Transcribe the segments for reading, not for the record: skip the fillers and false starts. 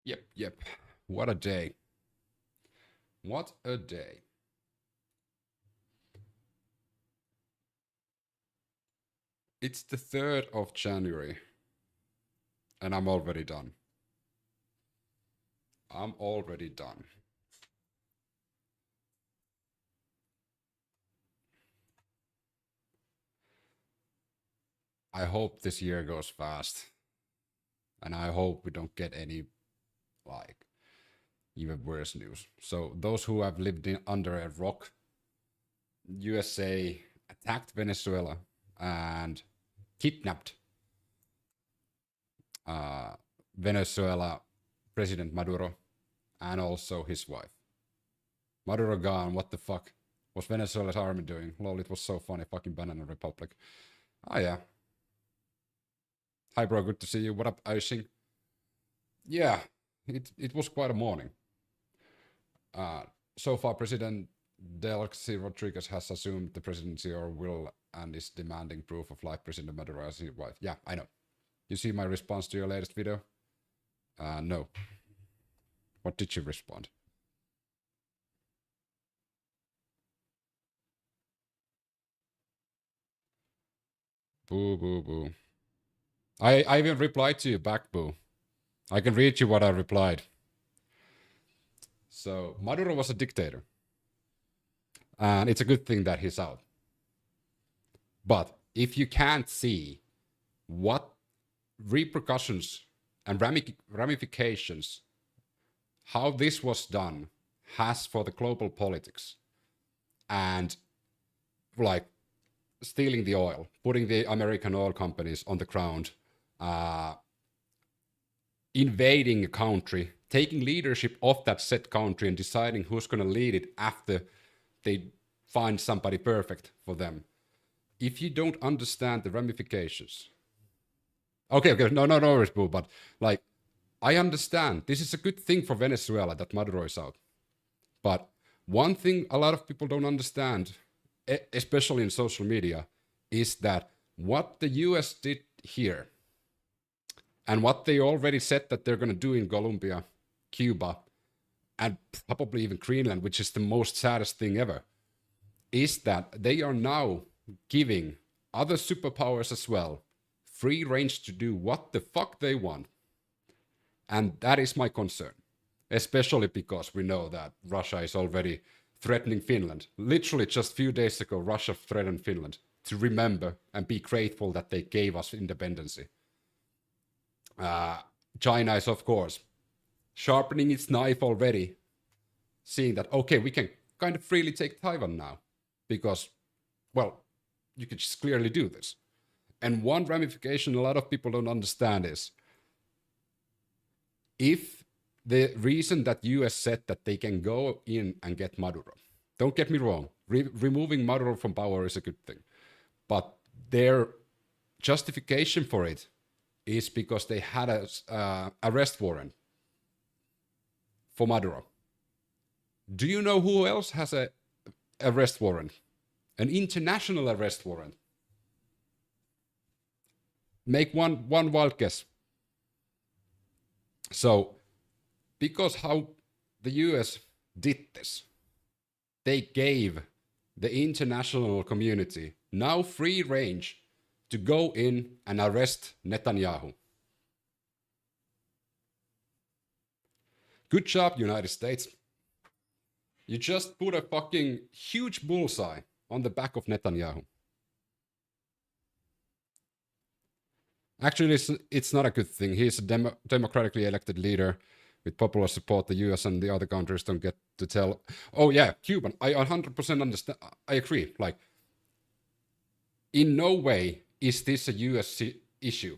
Yep. What a day. What a day. It's the 3rd of January, and I'm already done. I'm already done. I hope this year goes fast, and I hope we don't get any, like, even worse news. So, those who have lived under a rock, USA attacked Venezuela and kidnapped uh, Venezuela President Maduro and also his wife. Maduro gone, what the fuck? Was Venezuela's army doing? Lol, it was so funny, fucking banana republic. Ah, yeah. Hi, bro, good to see you. What up, icing? Yeah, it was quite a morning. So far, President Delcy Rodriguez has assumed the presidency or will and is demanding proof of life President Maduro as his wife. Yeah, I know. You see my response to your latest video? No. What did you respond? Boo, boo, boo. I even replied to you back, boo. I can read you what I replied. So, Maduro was a dictator. And it's a good thing that he's out. But if you can't see what repercussions and ramifications how this was done has for the global politics and like stealing the oil, putting the American oil companies on the ground, invading a country, taking leadership of that said country and deciding who's going to lead it after they find somebody perfect for them. If you don't understand the ramifications, okay, no, boo, but like, I understand this is a good thing for Venezuela that Maduro is out. But one thing a lot of people don't understand, especially in social media, is that what the US did here and what they already said that they're going to do in Colombia, Cuba, and probably even Greenland, which is the most saddest thing ever, is that they are now giving other superpowers as well free range to do what the fuck they want. And that is my concern, especially because we know that Russia is already threatening Finland. Literally just a few days ago, Russia threatened Finland to remember and be grateful that they gave us independence. China is, of course, sharpening its knife already, seeing that, okay, we can kind of freely take Taiwan now because, well, you could just clearly do this. And one ramification a lot of people don't understand is if the reason that US said that they can go in and get Maduro, don't get me wrong, removing Maduro from power is a good thing, but their justification for it is because they had a arrest warrant for Maduro. Do you know who else has a arrest warrant? An international arrest warrant. Make one wild guess. So, because how the US did this, they gave the international community now free range to go in and arrest Netanyahu. Good job, United States. You just put a fucking huge bullseye on the back of Netanyahu. Actually, it's not a good thing. He's a democratically elected leader with popular support. The US and the other countries don't get to tell. Oh, yeah, Cuban. I 100% understand. I agree. Like, in no way is this a US issue.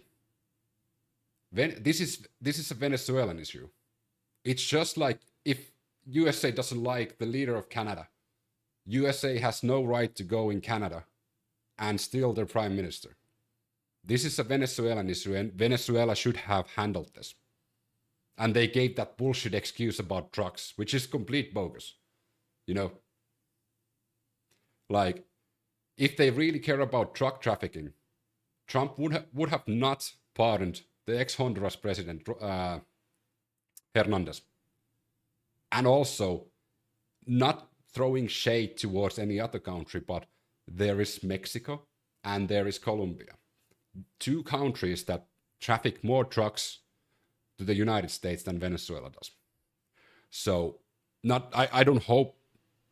This is a Venezuelan issue. It's just like if USA doesn't like the leader of Canada, USA has no right to go in Canada and steal their prime minister. This is a Venezuelan issue, and Venezuela should have handled this. And they gave that bullshit excuse about drugs, which is complete bogus. You know? Like, if they really care about drug trafficking, Trump would have not pardoned the ex-Honduras president, Hernandez. And also, not throwing shade towards any other country, but there is Mexico and there is Colombia. Two countries that traffic more trucks to the United States than Venezuela does. So, I don't hope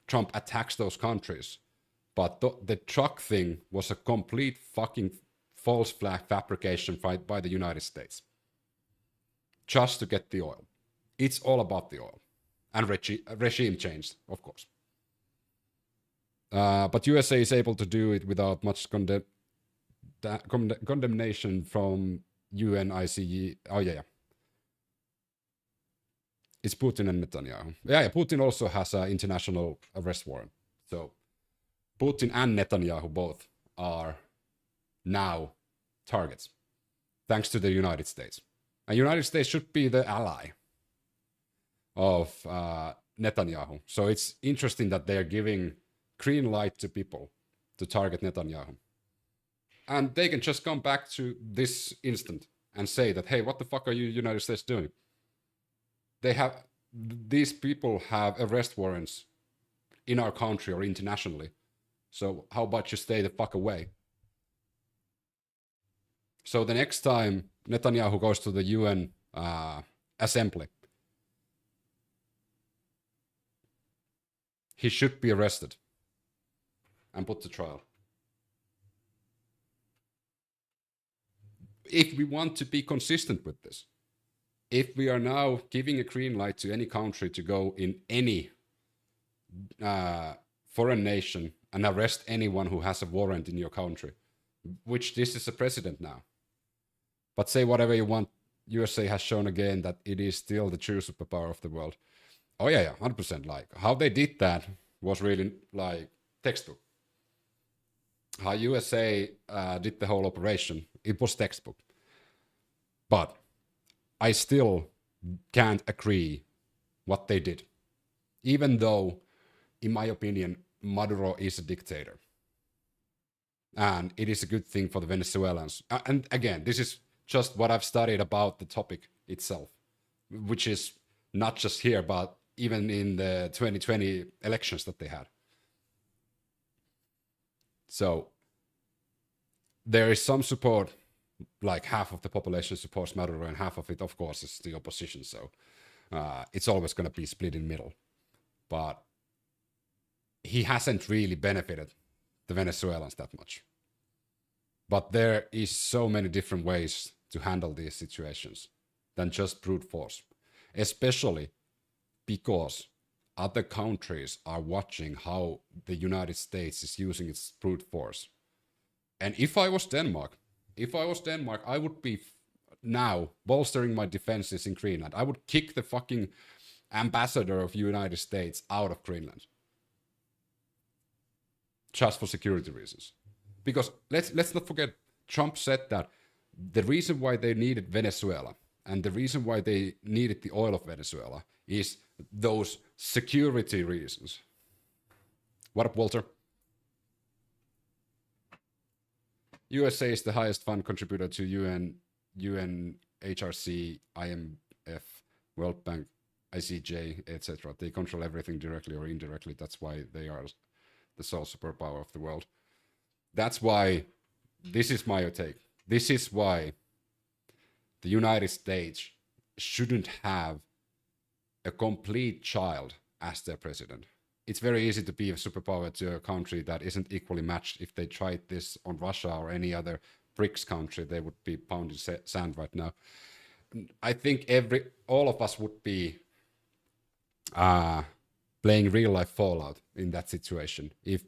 Trump attacks those countries, but the truck thing was a complete fucking false flag fabrication by the United States. Just to get the oil. It's all about the oil. And regime change, of course. But USA is able to do it without much condemnation from UNICE. Oh, yeah. It's Putin and Netanyahu. Yeah, Putin also has an international arrest warrant. So Putin and Netanyahu both are now targets, thanks to the United States. And the United States should be the ally of Netanyahu. So it's interesting that they are giving green light to people to target Netanyahu. And they can just come back to this instant and say that, hey, what the fuck are you United States doing? These people have arrest warrants in our country or internationally. So how about you stay the fuck away? So the next time Netanyahu goes to the UN assembly, he should be arrested and put to trial. If we want to be consistent with this, if we are now giving a green light to any country to go in any foreign nation and arrest anyone who has a warrant in your country, which this is a precedent now. But say whatever you want, USA has shown again that it is still the true superpower of the world. Oh yeah, 100%. Like, how they did that was really like textbook. How USA did the whole operation, it was textbook. But I still can't agree what they did. Even though, in my opinion, Maduro is a dictator. And it is a good thing for the Venezuelans. And again, this is just what I've studied about the topic itself, which is not just here, but even in the 2020 elections that they had. So there is some support, like half of the population supports Maduro and half of it, of course, is the opposition. So it's always going to be split in the middle. But he hasn't really benefited the Venezuelans that much. But there is so many different ways to handle these situations than just brute force, especially because other countries are watching how the United States is using its brute force. And if I was Denmark, I would be now bolstering my defenses in Greenland. I would kick the fucking ambassador of the United States out of Greenland. Just for security reasons. Because let's not forget, Trump said that the reason why they needed Venezuela and the reason why they needed the oil of Venezuela is those security reasons. What up, Walter? USA is the highest fund contributor to UN, HRC, IMF, World Bank, ICJ, etc. They control everything directly or indirectly. That's why they are the sole superpower of the world. That's why, this is my take, this is why the United States shouldn't have a complete child as their president. It's very easy to be a superpower to a country that isn't equally matched. If they tried this on Russia or any other BRICS country, they would be pounding sand right now. I think all of us would be playing real life Fallout in that situation if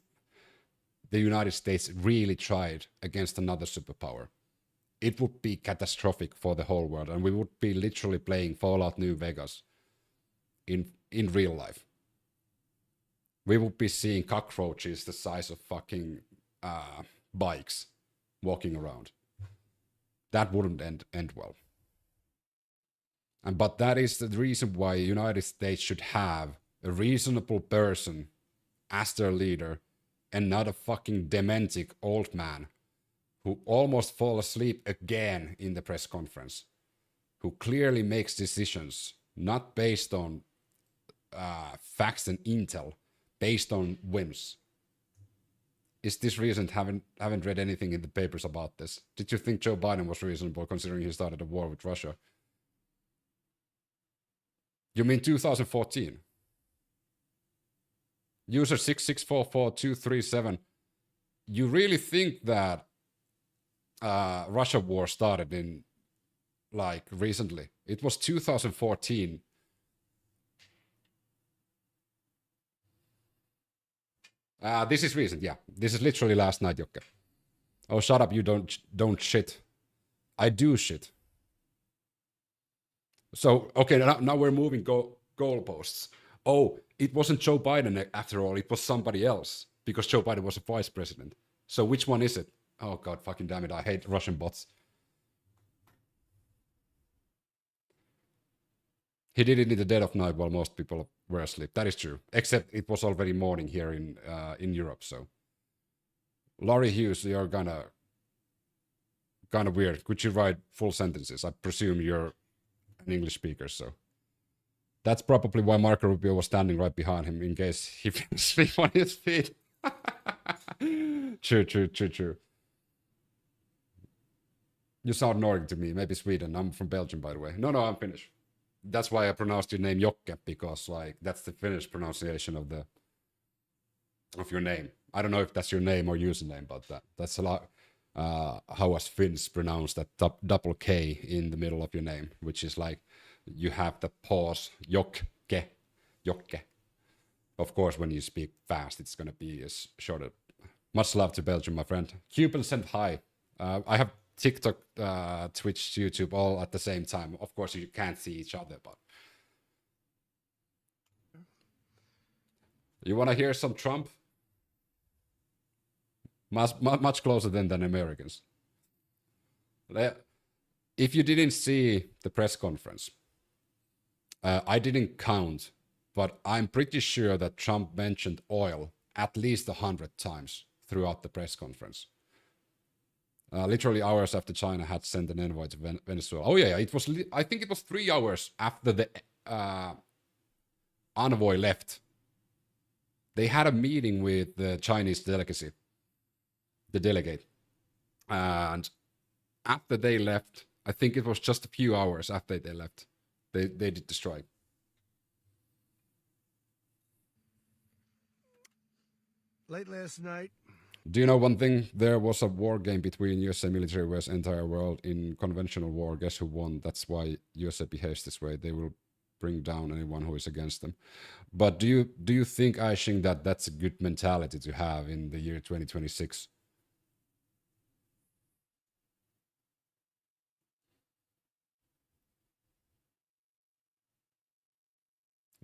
the United States really tried against another superpower. It would be catastrophic for the whole world, and we would be literally playing Fallout New Vegas in real life. We would be seeing cockroaches the size of fucking bikes walking around. That wouldn't end well. But that is the reason why the United States should have a reasonable person as their leader and not a fucking dementic old man who almost fall asleep again in the press conference, who clearly makes decisions not based on facts and intel, based on whims. Is this recent? Haven't read anything in the papers about this. Did you think Joe Biden was reasonable considering he started a war with Russia? You mean 2014? User 6644237. You really think that Russia war started in like recently? It was 2014. This is recent, yeah. This is literally last night, Jokke. Oh, shut up! You don't shit. I do shit. So okay, now we're moving goalposts. Oh, it wasn't Joe Biden after all. It was somebody else because Joe Biden was a vice president. So which one is it? Oh God, fucking damn it! I hate Russian bots. He did it in the dead of night while most people were asleep. That is true. Except it was already morning here in Europe. So, Laurie Hughes, you're kind of weird. Could you write full sentences? I presume you're an English speaker, so that's probably why Marco Rubio was standing right behind him in case he fell asleep on his feet. True. You sound Nordic to me. Maybe Sweden. I'm from Belgium, by the way. No, I'm Finnish. That's why I pronounced your name Jokke, because like that's the Finnish pronunciation of your name. I don't know if that's your name or username, but that's a lot how us Finns pronounce that double K in the middle of your name, which is like you have the pause Jokke. Of course, when you speak fast, it's gonna be as shorter. Much love to Belgium, my friend. Cuban sent hi. I have TikTok, Twitch, YouTube, all at the same time. Of course, you can't see each other, but you want to hear some Trump? Much closer than Americans. If you didn't see the press conference, I didn't count, but I'm pretty sure that Trump mentioned oil at least 100 times throughout the press conference. Literally hours after China had sent an envoy to Venezuela. Oh yeah, it was. I think it was 3 hours after the envoy left. They had a meeting with the Chinese delegacy, the delegate, and after they left, I think it was just a few hours after they left, they did the strike. Late last night. Do you know one thing? There was a war game between USA military versus entire world in conventional war. Guess who won? That's why USA behaves this way. They will bring down anyone who is against them. But do you think, Aishing, that that's a good mentality to have in the year 2026?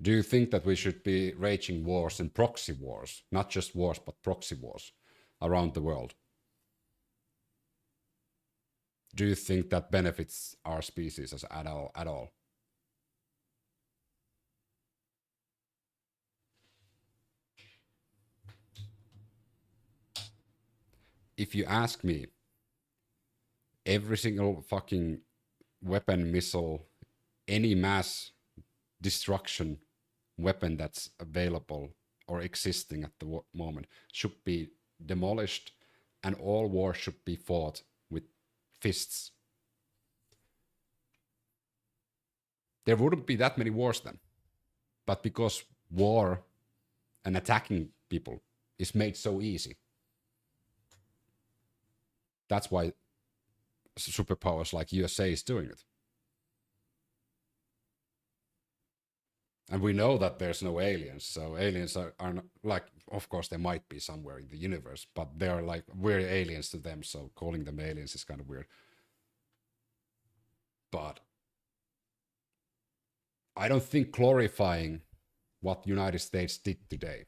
Do you think that we should be raging wars and proxy wars, not just wars, but proxy wars around the world? Do you think that benefits our species at all? If you ask me, every single fucking weapon, missile, any mass destruction weapon that's available or existing at the moment should be demolished, and all wars should be fought with fists. There wouldn't be that many wars then. But because war and attacking people is made so easy, that's why superpowers like USA is doing it. And we know that there's no aliens, so aliens are not, like, of course there might be somewhere in the universe, but they're like, we're aliens to them, so calling them aliens is kind of weird. But I don't think glorifying what the United States did today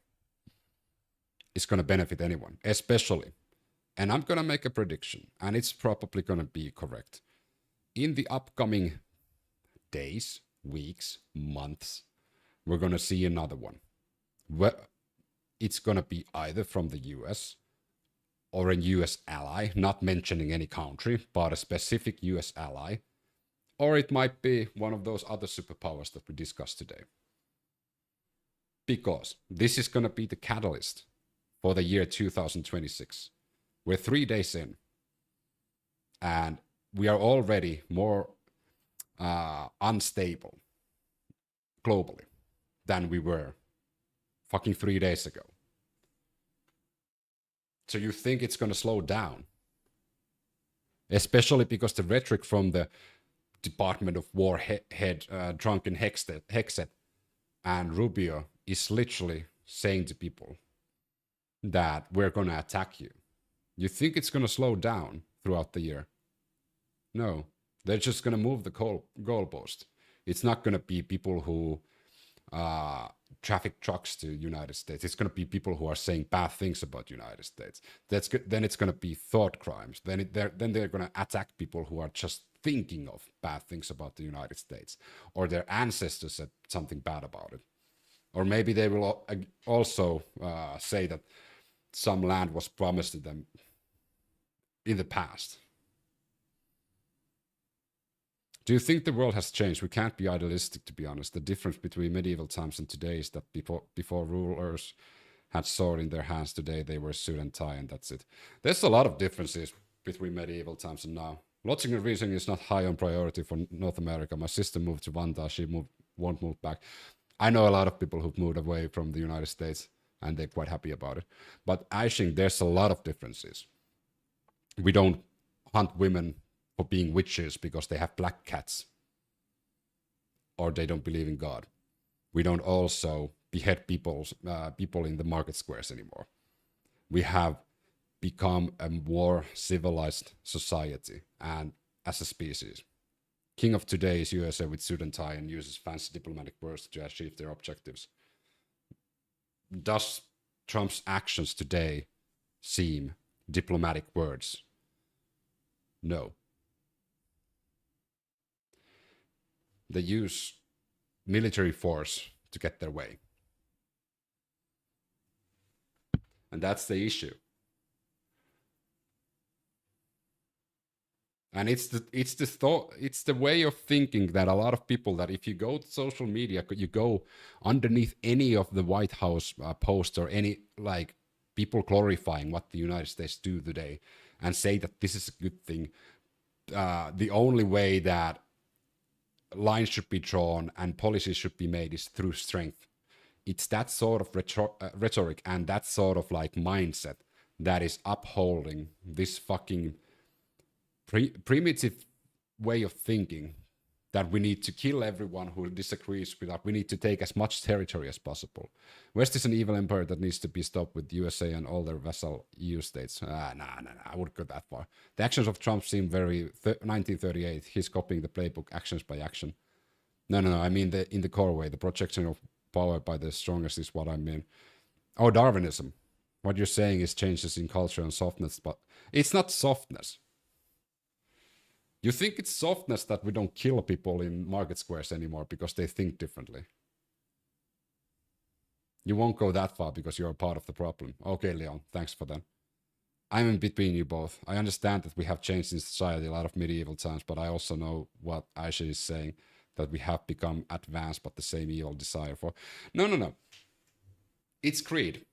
is going to benefit anyone, especially, and I'm going to make a prediction, and it's probably going to be correct. In the upcoming days, weeks, months, we're going to see another one. It's going to be either from the US or a US ally, not mentioning any country, but a specific US ally, Or it might be one of those other superpowers that we discussed today. Because this is going to be the catalyst for the year 2026. We're 3 days in. And we are already more unstable globally than we were fucking 3 days ago. So you think it's going to slow down? Especially because the rhetoric from the Department of War head Drunken Hexet and Rubio is literally saying to people that we're going to attack you. You think it's going to slow down throughout the year? No, they're just going to move the goalpost. It's not going to be people who traffic trucks to United States. It's going to be people who are saying bad things about United States. Then it's going to be thought crimes. Then they're going to attack people who are just thinking of bad things about the United States, or their ancestors said something bad about it. Or maybe they will also say that some land was promised to them in the past. Do you think the world has changed? We can't be idealistic, to be honest. The difference between medieval times and today is that before rulers had sword in their hands, today they wear suit and tie, and that's it. There's a lot of differences between medieval times and now. Logic and reasoning is not high on priority for North America. My sister moved to Vantaa. She won't move back. I know a lot of people who've moved away from the United States, and they're quite happy about it. But I think there's a lot of differences. We don't hunt women for being witches because they have black cats or they don't believe in God. We don't also behead people in the market squares anymore. We have become a more civilized society and as a species. King of today is USA with suit and tie and uses fancy diplomatic words to achieve their objectives. Does Trump's actions today seem diplomatic words? No. They use military force to get their way. And that's the issue. And it's the way of thinking that a lot of people, that if you go to social media, you go underneath any of the White House posts or any like people glorifying what the United States do today and say that this is a good thing. The only way that lines should be drawn and policies should be made is through strength. It's that sort of rhetoric and that sort of like mindset that is upholding this fucking primitive way of thinking that we need to kill everyone who disagrees with us. We need to take as much territory as possible. West is an evil empire that needs to be stopped with USA and all their vassal EU states. Nah, I wouldn't go that far. The actions of Trump seem very 1938. He's copying the playbook actions by action. No, I mean in the core way. The projection of power by the strongest is what I mean. Oh, Darwinism. What you're saying is changes in culture and softness, but it's not softness. You think it's softness that we don't kill people in market squares anymore because they think differently. You won't go that far because you're a part of the problem. Okay, Leon, thanks for that. I'm in between you both. I understand that we have changed in society a lot of medieval times, but I also know what Aisha is saying, that we have become advanced but the same evil desire for. No. It's greed.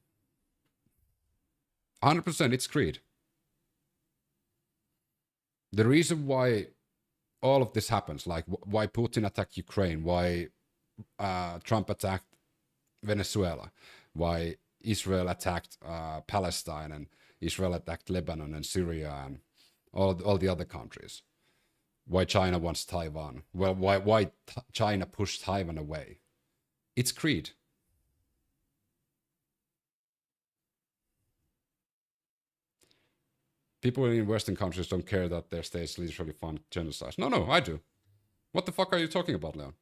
100% it's greed. The reason why all of this happens, like why Putin attacked Ukraine, why Trump attacked Venezuela, why Israel attacked Palestine and Israel attacked Lebanon and Syria and all the other countries, why China wants Taiwan, well, why China pushed Taiwan away. It's greed. People in Western countries don't care that their states literally fund genocide. No, I do. What the fuck are you talking about, Leon?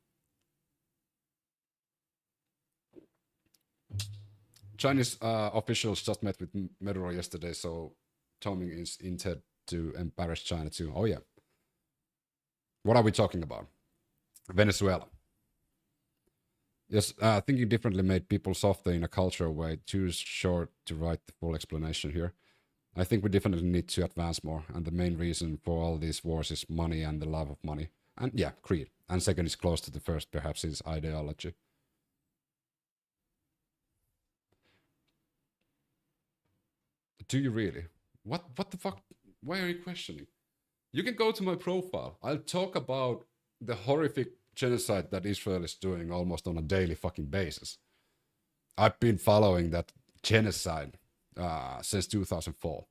Chinese officials just met with Maduro yesterday, so Toming is intent to embarrass China too. Oh yeah. What are we talking about? Venezuela. Yes, thinking differently made people softer in a cultural way. Too short to write the full explanation here. I think we definitely need to advance more, and the main reason for all these wars is money and the love of money. And yeah, creed. And second is close to the first, perhaps, is ideology. Do you really? What the fuck? Why are you questioning? You can go to my profile. I'll talk about the horrific genocide that Israel is doing almost on a daily fucking basis. I've been following that genocide since 2004.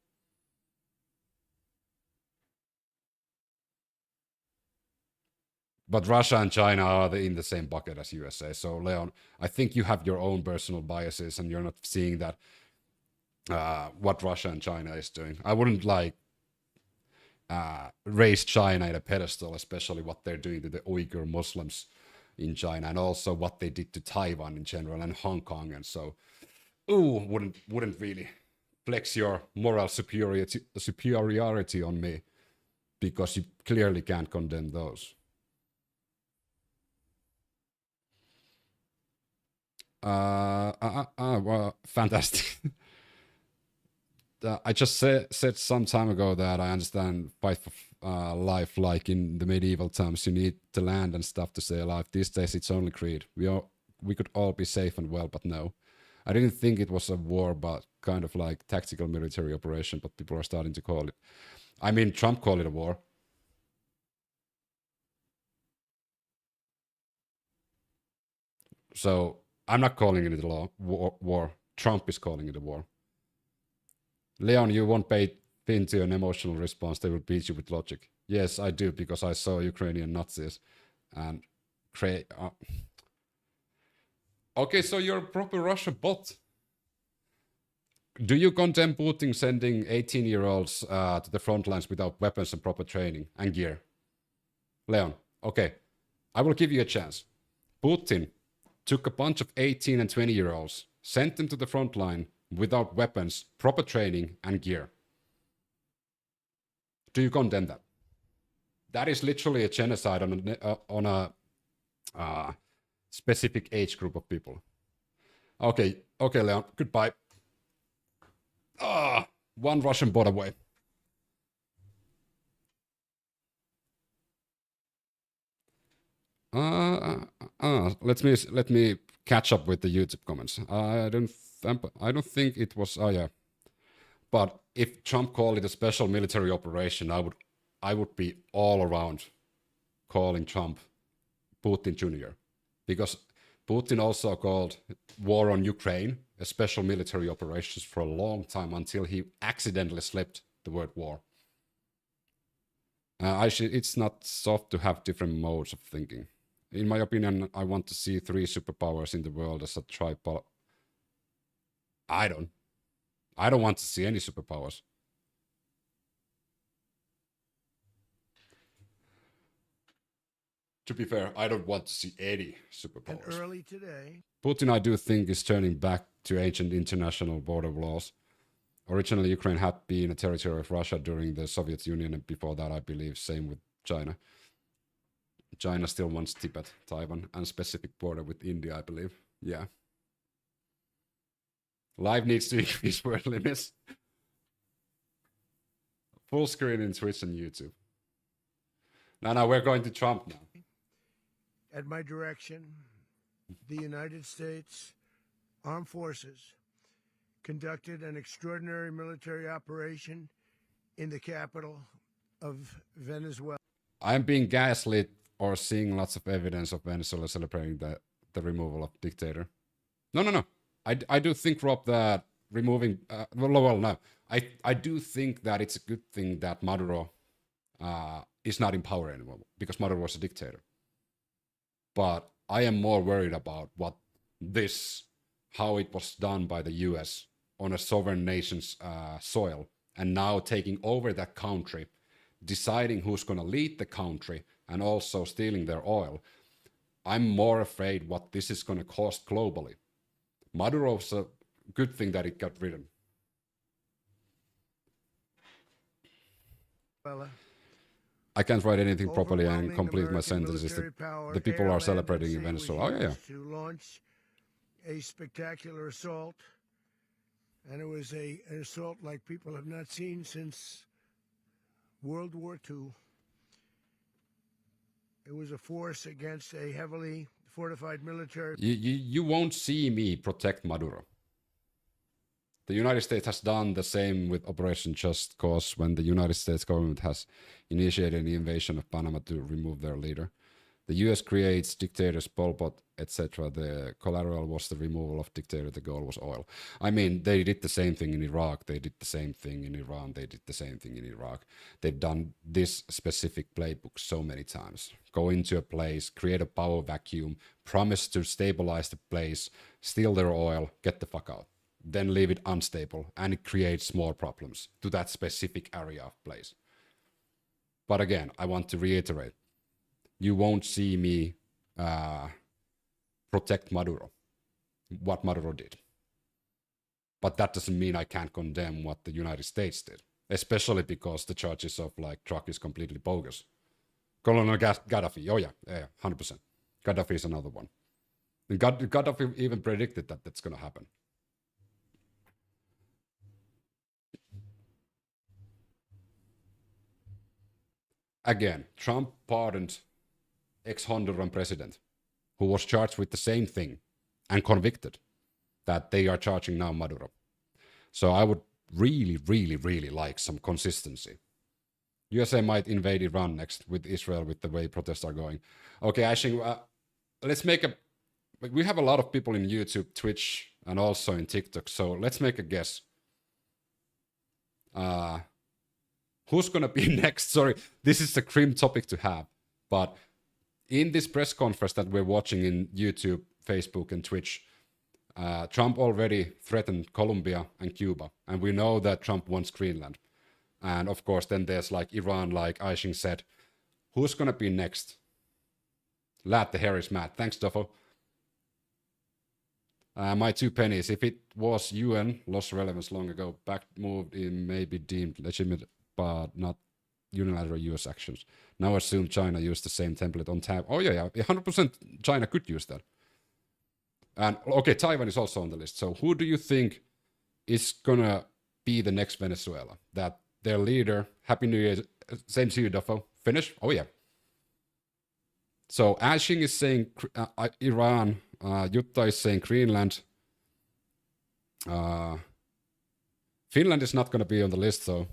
But Russia and China are in the same bucket as USA. So, Leon, I think you have your own personal biases and you're not seeing that what Russia and China is doing. I wouldn't like raise China in a pedestal, especially what they're doing to the Uyghur Muslims in China, and also what they did to Taiwan in general and Hong Kong. And so, wouldn't really flex your moral superiority on me, because you clearly can't condemn those. Well, fantastic. I just said some time ago that I understand fight for life like in the medieval times. You need the land and stuff to stay alive. These days, it's only greed. We could all be safe and well, but no. I didn't think it was a war, but kind of like tactical military operation, but people are starting to call it. I mean, Trump called it a war. So I'm not calling it a war. Trump is calling it a war. Leon, you won't pay into an emotional response. They will beat you with logic. Yes, I do, because I saw Ukrainian Nazis and okay, so you're a proper Russia bot. Do you condemn Putin sending 18-year-olds to the front lines without weapons and proper training and gear? Leon, okay, I will give you a chance. Putin took a bunch of 18 and 20-year-olds, sent them to the front line without weapons, proper training, and gear. Do you condemn that? That is literally a genocide on a specific age group of people. Okay, Leon, goodbye. One Russian bot away. Let me catch up with the YouTube comments. I don't think it was. Oh yeah, but if Trump called it a special military operation, I would be all around calling Trump Putin Jr. because Putin also called war on Ukraine a special military operation for a long time until he accidentally slipped the word war. It's not soft to have different modes of thinking. In my opinion, I want to see 3 superpowers in the world as a tripod. I don't want to see any superpowers. To be fair, I don't want to see any superpowers. And early today, Putin, I do think, is turning back to ancient international border laws. Originally, Ukraine had been a territory of Russia during the Soviet Union, and before that, I believe, same with China. China still wants Tibet, Taiwan, and specific border with India, I believe. Yeah. Live needs to increase word limits. Full screen in Twitch and YouTube. No, we're going to Trump now. at my direction, the United States Armed Forces conducted an extraordinary military operation in the capital of Venezuela. I'm being gaslit or seeing lots of evidence of Venezuela celebrating the removal of dictator. No. I do think, Rob, that removing... no. I do think that it's a good thing that Maduro is not in power anymore, because Maduro was a dictator. But I am more worried about how it was done by the US on a sovereign nation's soil, and now taking over that country, deciding who's going to lead the country, and also stealing their oil. I'm more afraid what this is going to cost globally. Maduro's a good thing that it got rid of. I can't write anything properly and complete my sentences. The people are celebrating in Venezuela. Oh, yeah. To launch a spectacular assault, and it was an assault like people have not seen since World War II. It was a force against a heavily fortified military. You won't see me protect Maduro. The United States has done the same with Operation Just Cause when the United States government has initiated the invasion of Panama to remove their leader. The US creates dictators, Pol Pot, etc. The collateral was the removal of dictator. The goal was oil. I mean, they did the same thing in Iraq. They did the same thing in Iran. They did the same thing in Iraq. They've done this specific playbook so many times. Go into a place, create a power vacuum, promise to stabilize the place, steal their oil, get the fuck out. Then leave it unstable, and it creates more problems to that specific area of place. But again, I want to reiterate, you won't see me protect Maduro, what Maduro did. But that doesn't mean I can't condemn what the United States did, especially because the charges of like truck is completely bogus. Colonel Gaddafi, oh yeah, 100%. Gaddafi is another one. And Gaddafi even predicted that that's going to happen. Again, Trump pardoned ex-Honduran president who was charged with the same thing and convicted that they are charging now Maduro. So I would really, really, really like some consistency. USA might invade Iran next with Israel with the way protests are going. Okay, Ashing, let's make a... We have a lot of people in YouTube, Twitch, and also in TikTok, so let's make a guess. Who's gonna be next? Sorry, this is a grim topic to have, but in this press conference that we're watching in YouTube, Facebook, and Twitch, Trump already threatened Colombia and Cuba, and we know that Trump wants Greenland. And of course, then there's like Iran, like Aishin said. Who's gonna be next? Lad, the hair is mad. Thanks, Duffo. My 2 pennies. If it was UN, lost relevance long ago, back moved in may be deemed legitimate, but not unilateral US actions. Now assume China used the same template on tab. Oh yeah, 100% China could use that. And okay, Taiwan is also on the list. So who do you think is gonna be the next Venezuela? That their leader, Happy New Year, same to you, Duffo. Finish? Oh yeah. So Ashing is saying Iran, Jutta is saying Greenland. Finland is not going to be on the list, though.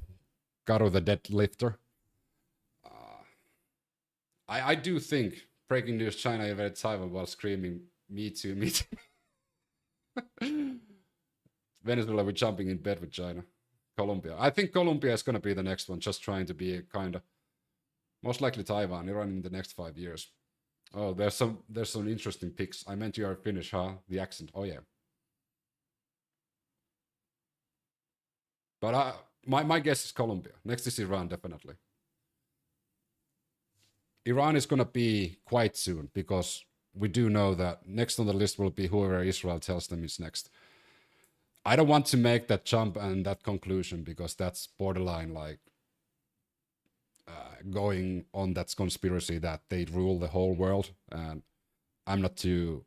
Karu the deadlifter. I do think, breaking news, China invaded Taiwan while screaming, me too, me too. Venezuela, we're jumping in bed with China. Colombia. I think Colombia is going to be the next one, just trying to be a kind of... Most likely Taiwan, Iran in the next 5 years. Oh, there's some interesting picks. I meant you are Finnish, huh? The accent. Oh, yeah. But my guess is Colombia. Next is Iran, definitely. Iran is going to be quite soon, because we do know that next on the list will be whoever Israel tells them is next. I don't want to make that jump and that conclusion, because that's borderline like going on that conspiracy that they rule the whole world. And I'm not too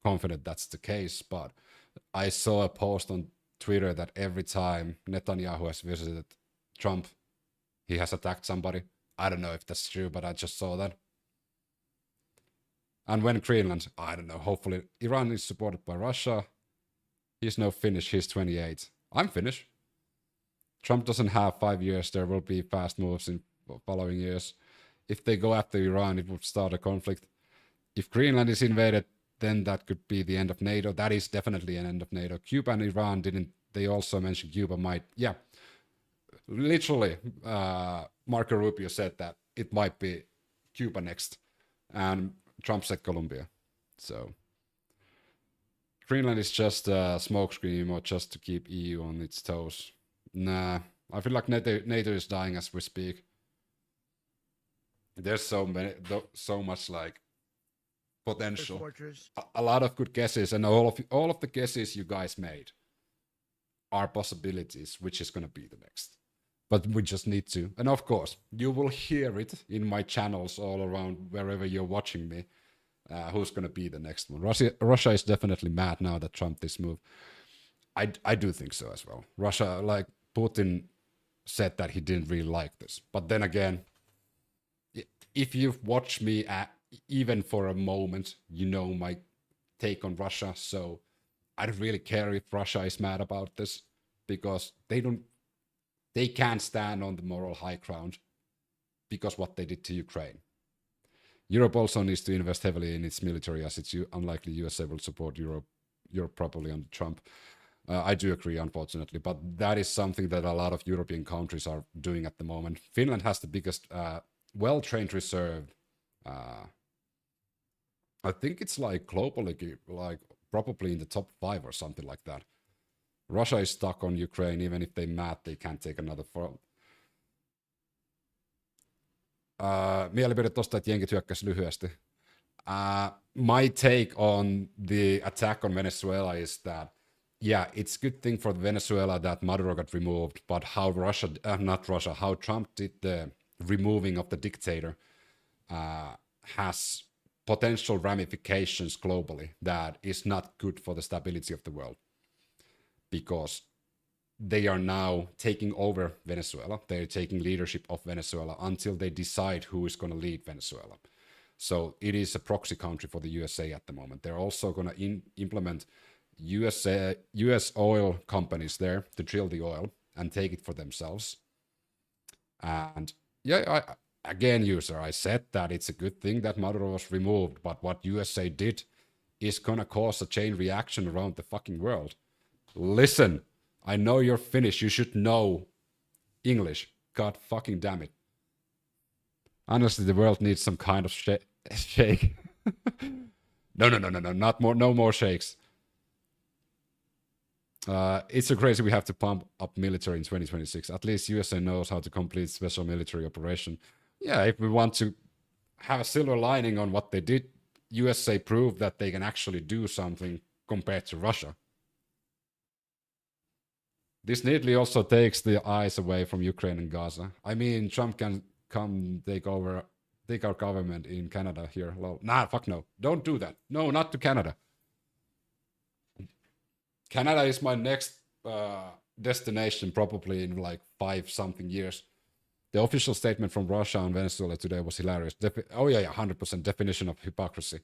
confident that's the case, but I saw a post on Twitter that every time Netanyahu has visited Trump, he has attacked somebody. I don't know if that's true, but I just saw that. And when Greenland, I don't know, hopefully Iran is supported by Russia. He's no Finnish, he's 28. I'm Finnish. Trump doesn't have 5 years, there will be fast moves in following years. If they go after Iran, it would start a conflict. If Greenland is invaded, then that could be the end of NATO. That is definitely an end of NATO. Cuba and Iran didn't, they also mentioned Cuba might, yeah. Literally, Marco Rubio said that it might be Cuba next. And Trump said Colombia. So Greenland is just a smokescreen or just to keep EU on its toes. Nah, I feel like NATO is dying as we speak. There's so much like potential. A lot of good guesses, and all of the guesses you guys made are possibilities, which is going to be the next. But we just need to, and of course, you will hear it in my channels all around wherever you're watching me. Who's going to be the next one? Russia is definitely mad now that Trump this move. I do think so as well. Russia, like Putin said that he didn't really like this, but then again, if you've watched me even for a moment, you know my take on Russia. So I don't really care if Russia is mad about this, because they can't stand on the moral high ground because what they did to Ukraine. Europe also needs to invest heavily in its military, as it's unlikely USA will support Europe properly under Trump. I do agree, unfortunately, but that is something that a lot of European countries are doing at the moment. Finland has the biggest well-trained reserve. I think it's like globally, like probably in the top 5 or something like that. Russia is stuck on Ukraine. Even if they're mad, they can't take another front. Mielipide tosta, että jenkit hyökkäs lyhyesti. My take on the attack on Venezuela is that, yeah, it's a good thing for Venezuela that Maduro got removed, but how how Trump did the removing of the dictator has potential ramifications globally that is not good for the stability of the world, because they are now taking over Venezuela. They're taking leadership of Venezuela until they decide who is going to lead Venezuela. So it is a proxy country for the USA at the moment. They're also going to implement US oil companies there to drill the oil and take it for themselves. And yeah, I said that it's a good thing that Maduro was removed, but what USA did is going to cause a chain reaction around the fucking world. Listen, I know you're Finnish. You should know English. God fucking damn it. Honestly, the world needs some kind of shake. No, no more shakes. It's so crazy we have to pump up military in 2026. At least USA knows how to complete special military operation. Yeah, if we want to have a silver lining on what they did, USA proved that they can actually do something compared to Russia. This neatly also takes the eyes away from Ukraine and Gaza. I mean, Trump can come take our government in Canada here. Well, nah, fuck no. Don't do that. No, not to Canada. Canada is my next destination, probably in like 5-something years. The official statement from Russia and Venezuela today was hilarious. 100% definition of hypocrisy.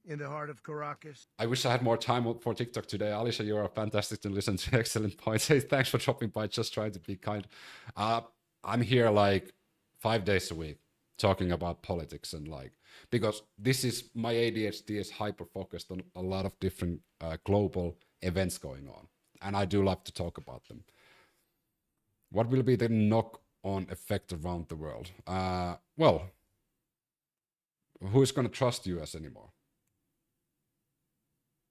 In the heart of Caracas. I wish I had more time for TikTok today. Alicia, you are fantastic to listen to. Excellent points. Hey, thanks for dropping by. Just trying to be kind. I'm here like 5 days a week talking about politics and like, because this is my ADHD is hyper focused on a lot of different global events going on, and I do love to talk about them. What will be the knock-on effect around the world? Well, who is going to trust US anymore?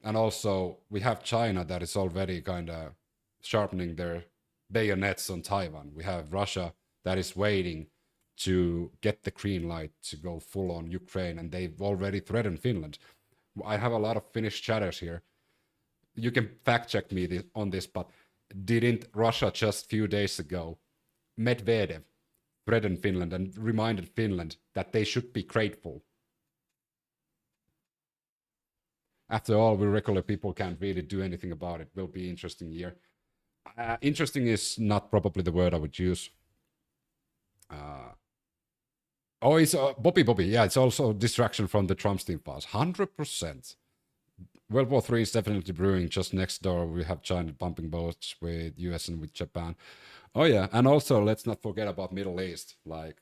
And also, we have China that is already kind of sharpening their bayonets on Taiwan. We have Russia that is waiting to get the green light to go full on Ukraine, and they've already threatened Finland. I have a lot of Finnish chatters here. You can fact check me on this, but didn't Russia just a few days ago, Medvedev threatened Finland and reminded Finland that they should be grateful? After all, we regular people can't really do anything about it. Will be an interesting year. Interesting is not probably the word I would use. It's Bobby. Yeah, it's also distraction from the Trump steam files. 100%. World War III is definitely brewing. Just next door, we have China bumping boats with US and with Japan. Oh yeah, and also let's not forget about Middle East, like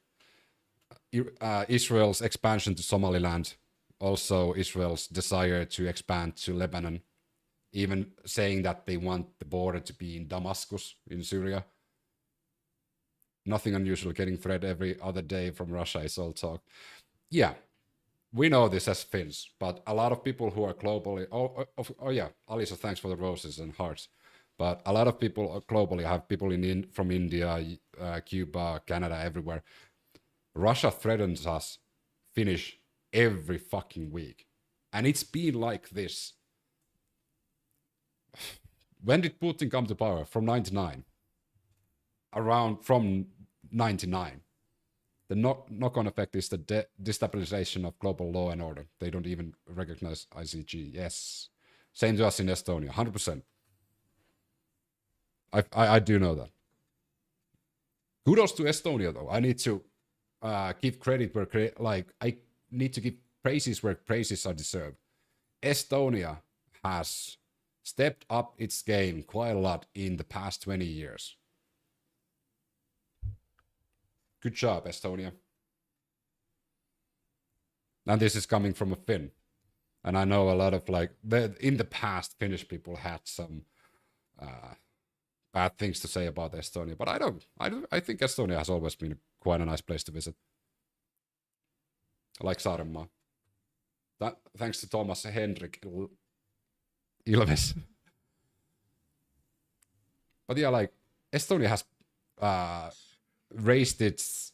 Israel's expansion to Somaliland. Also, Israel's desire to expand to Lebanon, even saying that they want the border to be in Damascus, in Syria. Nothing unusual, getting threat every other day from Russia is all talk. Yeah, we know this as Finns, but a lot of people who are globally... Oh yeah, Alisa, thanks for the roses and hearts. But a lot of people globally, have people from India, Cuba, Canada, everywhere. Russia threatens us, Finnish, every fucking week. And it's been like this. When did Putin come to power? From 99. From 99. The knock-on effect is the destabilization of global law and order. They don't even recognize ICG. Yes. Same to us in Estonia, 100%. I do know that. Kudos to Estonia, though. I need to give credit where I need to give praises where praises are deserved. Estonia has stepped up its game quite a lot in the past 20 years. Good job, Estonia. And this is coming from a Finn. And I know a lot of in the past, Finnish people had some bad things to say about Estonia, but I think Estonia has always been quite a nice place to visit. I like Saaremaa. Thanks to Thomas Henrik Ilves. But yeah, like Estonia has raised its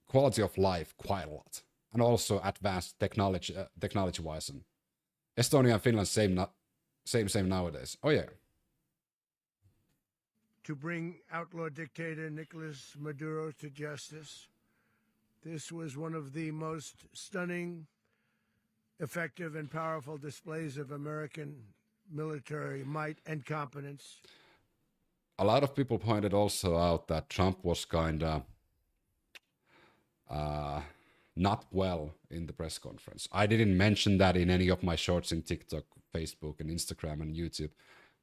quality of life quite a lot, and also advanced technology-wise. And Estonia and Finland same nowadays. Oh yeah. To bring outlaw dictator Nicolas Maduro to justice. This was one of the most stunning, effective, and powerful displays of American military might and competence. A lot of people pointed also out that Trump was kind of not well in the press conference. I didn't mention that in any of my shorts in TikTok, Facebook, and Instagram and YouTube,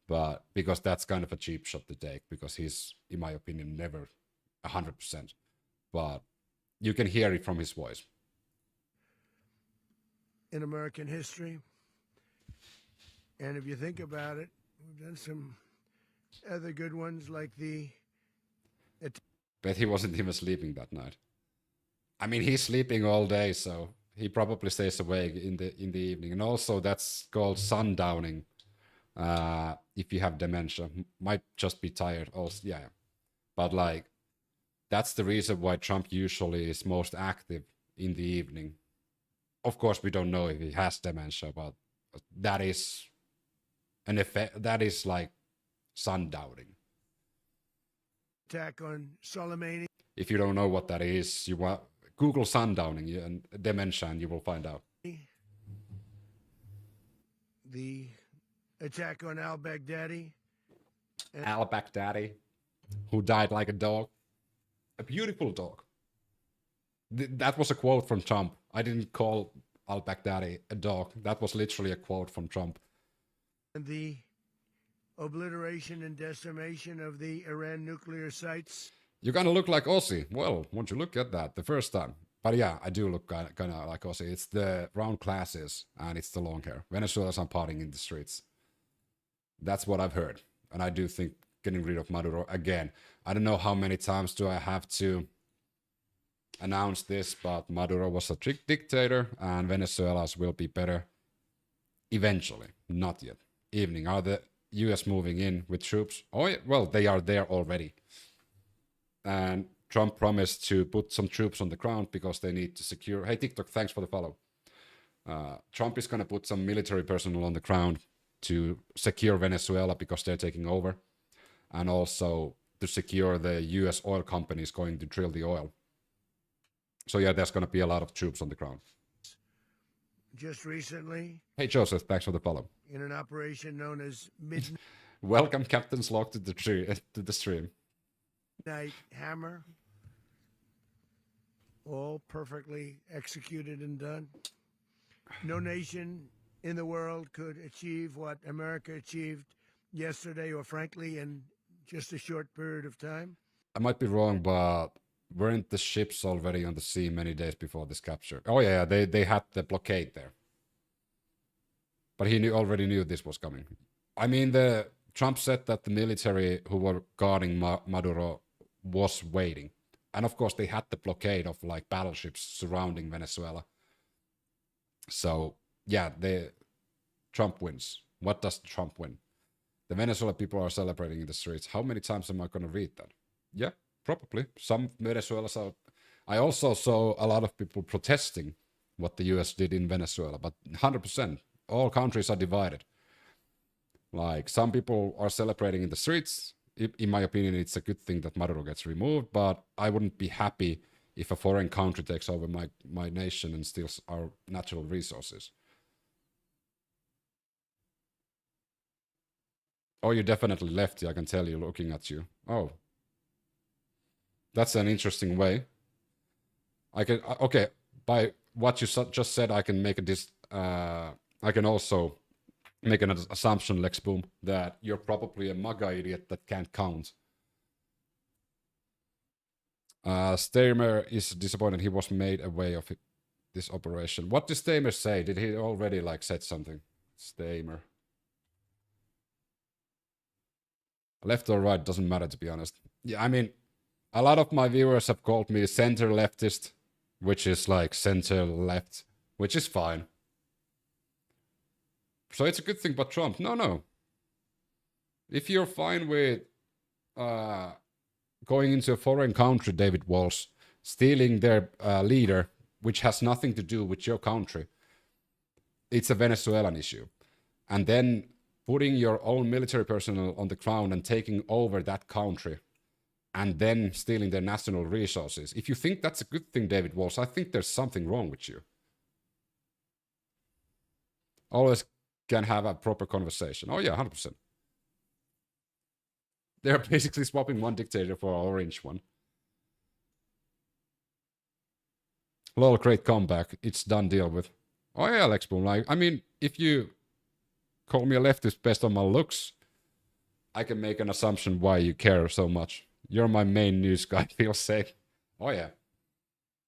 but because that's kind of a cheap shot to take, because he's, in my opinion, never 100%. But you can hear it from his voice. In American history. And if you think about it, we've done some other good ones like the... Bet he wasn't even sleeping that night. I mean, he's sleeping all day, so he probably stays awake in the evening. And also that's called sundowning. If you have dementia, might just be tired also. Yeah. But like, that's the reason why Trump usually is most active in the evening. Of course, we don't know if he has dementia, but that is an effect. That is like sundowning. Attack on Soleimani. If you don't know what that is, you Google sundowning and dementia, and you will find out. The attack on al-Baghdadi. Al-Baghdadi, who died like a dog. A beautiful dog. That was a quote from Trump. I didn't call al-Baghdadi a dog. That was literally a quote from Trump. And the obliteration and decimation of the Iran nuclear sites. You kind of look like Aussie. Well, won't you look at that the first time? But yeah, I do look kind of like Aussie. It's the round glasses and it's the long hair. Venezuelans are partying in the streets. That's what I've heard. And I do think getting rid of Maduro again. I don't know how many times do I have to announce this, but Maduro was a dictator and Venezuelans will be better eventually. Not yet. Evening. Are the US moving in with troops? Oh, yeah. Well, they are there already. And Trump promised to put some troops on the ground because they need to secure... Hey, TikTok, thanks for the follow. Trump is going to put some military personnel on the ground to secure Venezuela because they're taking over. And also to secure the US oil companies going to drill the oil. So yeah, there's going to be a lot of troops on the ground. Just recently... Hey, Joseph, thanks for the follow. In an operation known as Midnight... Welcome, Captain's Log, to the stream. Midnight Hammer. All perfectly executed and done. No nation in the world could achieve what America achieved yesterday, or frankly, in just a short period of time. I might be wrong, but weren't the ships already on the sea many days before this capture? Oh yeah, they had the blockade there. But he already knew this was coming. I mean, Trump said that the military who were guarding Maduro was waiting. And of course, they had the blockade of like battleships surrounding Venezuela. So yeah, Trump wins. What does Trump win? The Venezuelan people are celebrating in the streets. How many times am I going to read that? Yeah, probably. Some Venezuelans are... I also saw a lot of people protesting what the US did in Venezuela, but 100%. All countries are divided. Like, some people are celebrating in the streets. In my opinion, it's a good thing that Maduro gets removed, but I wouldn't be happy if a foreign country takes over my nation and steals our natural resources. Oh, you definitely lefty, I can tell you looking at you. Oh. That's an interesting way. I can okay, by what you just said, I can make I can also make an assumption, Lex Boom, that you're probably a MAGA idiot that can't count. Stamer is disappointed he was made aware of this operation. What did Stamer say? Did he already like said something? Stamer. Left or right doesn't matter, to be honest. Yeah, I mean, a lot of my viewers have called me center leftist, which is like center left, which is fine. So it's a good thing, but Trump, no. If you're fine with going into a foreign country, David Walsh, stealing their leader, which has nothing to do with your country, it's a Venezuelan issue. And then putting your own military personnel on the ground and taking over that country, and then stealing their national resources. If you think that's a good thing, David Walsh, I think there's something wrong with you. Always can have a proper conversation. Oh yeah, 100%. They're basically swapping one dictator for an orange one. Lol, great comeback. It's done deal with. Oh yeah, Alex Boom. Like, I mean, if you call me a leftist based on my looks, I can make an assumption why you care so much. You're my main news guy, feel safe. Oh yeah.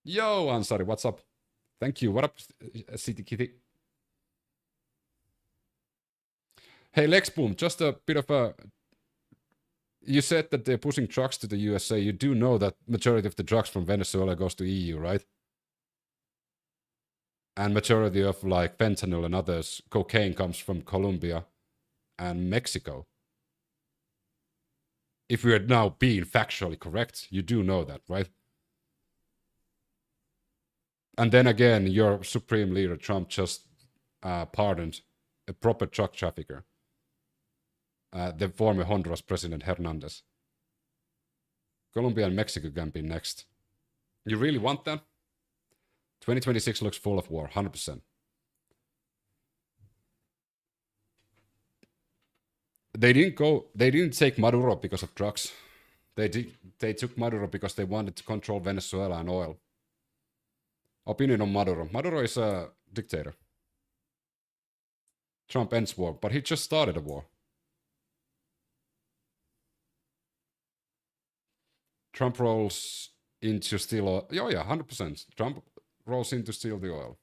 Yo, Ansari, what's up? Thank you. What up, City Kitty? Hey, Lex Boom, just a bit of a... You said that they're pushing drugs to the USA. You do know that majority of the drugs from Venezuela goes to EU, right? And majority of like fentanyl and others, cocaine comes from Colombia and Mexico. If we are now being factually correct, you do know that, right? And then again, your supreme leader, Trump, just pardoned a proper drug trafficker, the former Honduras President Hernandez. Colombia and Mexico can be next. You really want that? 2026 looks full of war, 100%. They didn't take Maduro because of drugs. They took Maduro because they wanted to control Venezuela and oil. Opinion on Maduro. Maduro is a dictator. Trump ends war, but he just started a war. Trump rolls into steal oil. Oh yeah, 100%. Trump rolls in to steal the oil.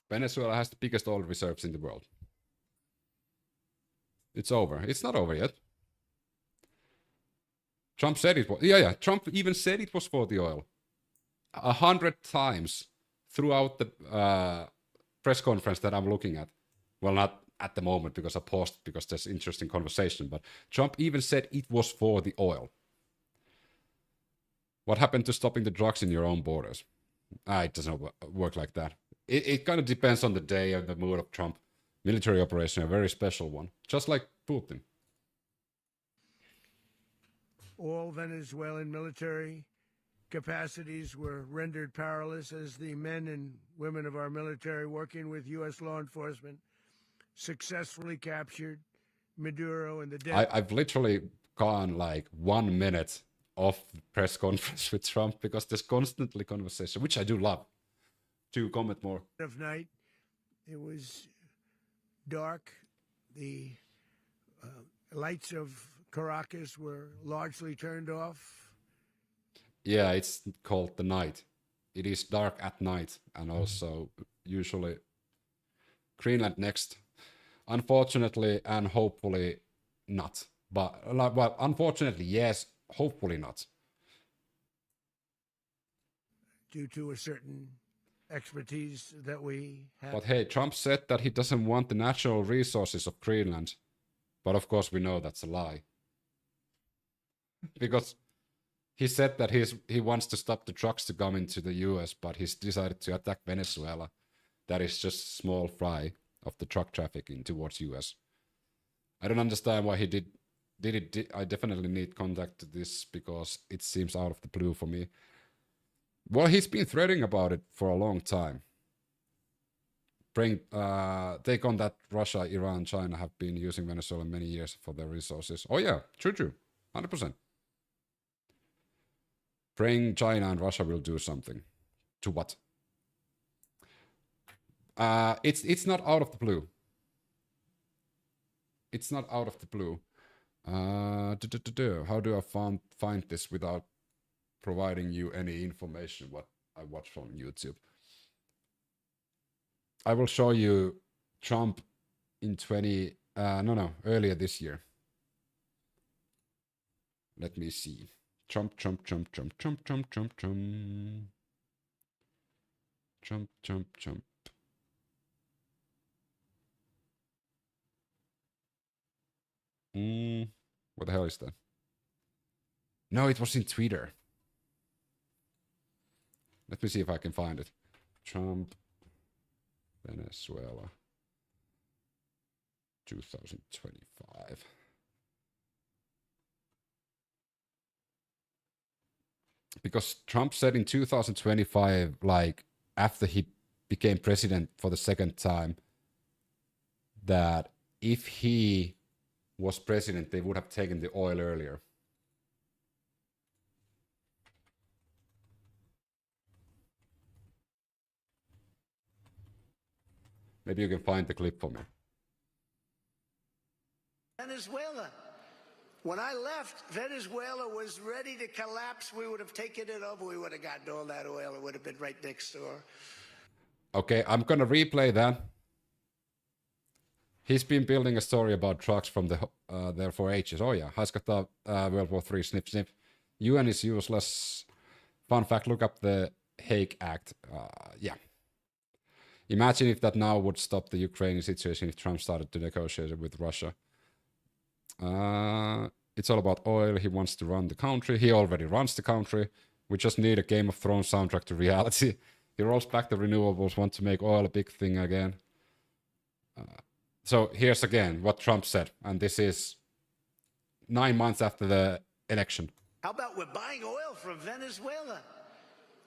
Venezuela has the biggest oil reserves in the world. It's over. It's not over yet. Trump said it was. Yeah. Trump even said it was for the oil. 100 times throughout the press conference that I'm looking at. Well, not at the moment because I paused because there's interesting conversation, but Trump even said it was for the oil. What happened to stopping the drugs in your own borders? It doesn't work like that. It kind of depends on the day and the mood of Trump. Military operation, a very special one, just like Putin. All Venezuelan military capacities were rendered powerless as the men and women of our military working with U.S. law enforcement successfully captured Maduro and the I've literally gone like 1 minute off the press conference with Trump because there's constantly conversation, which I do love. To comment more. Of night, it was dark. The lights of Caracas were largely turned off. Yeah, it's called the night. It is dark at night, and also usually Greenland next. Unfortunately and hopefully not. But, well, unfortunately, yes, hopefully not. Due to a certain expertise that we have. But hey, Trump said that he doesn't want the natural resources of Greenland. But of course we know that's a lie. Because he said that he wants to stop the trucks to come into the US, but he's decided to attack Venezuela. That is just small fry of the truck trafficking towards US. I don't understand why he did I definitely need contact to this because it seems out of the blue for me. Well, he's been threatening about it for a long time. Take on that Russia, Iran, China have been using Venezuela many years for their resources. Oh yeah, true. 100%. Praying China and Russia will do something. To what? It's not out of the blue. It's not out of the blue. How do I find this without providing you any information what I watched on YouTube? I will show you Trump in earlier this year. Let me see. Trump. What the hell is that? No, it was in Twitter. Let me see if I can find it. Trump, Venezuela, 2025. Because Trump said in 2025, like after he became president for the second time, that if he was president, they would have taken the oil earlier. Maybe you can find the clip for me. Venezuela. When I left, Venezuela was ready to collapse. We would have taken it over. We would have gotten all that oil. It would have been right next door. Okay, I'm gonna replay that. He's been building a story about trucks from there for ages. Oh yeah, haiskahtaa World War III, snip. UN is useless. Fun fact, look up the Hague Act. Yeah. Imagine if that now would stop the Ukrainian situation if Trump started to negotiate with Russia. It's all about oil. He wants to run the country. He already runs the country. We just need a Game of Thrones soundtrack to reality. He rolls back the renewables, want to make oil a big thing again. So here's again what Trump said, and this is 9 months after the election. How about we're buying oil from Venezuela?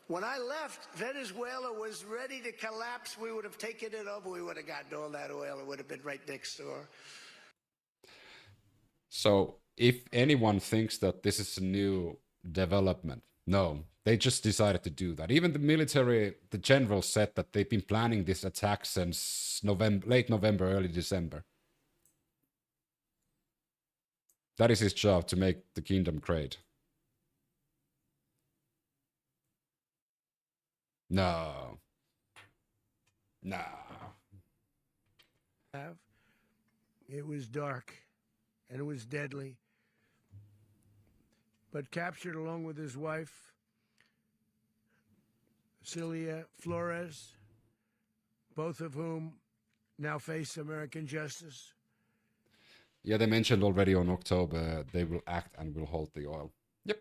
When I left, Venezuela was ready to collapse. We would have taken it over. We would have gotten all that oil. It would have been right next door. So if anyone thinks that this is a new development, no, they just decided to do that. Even the military, the general said that they've been planning this attack since late November, early December. That is his job, to make the kingdom great. No. It was dark, and it was deadly. But captured along with his wife, Celia Flores, both of whom now face American justice. Yeah, they mentioned already on October they will act and will hold the oil. Yep.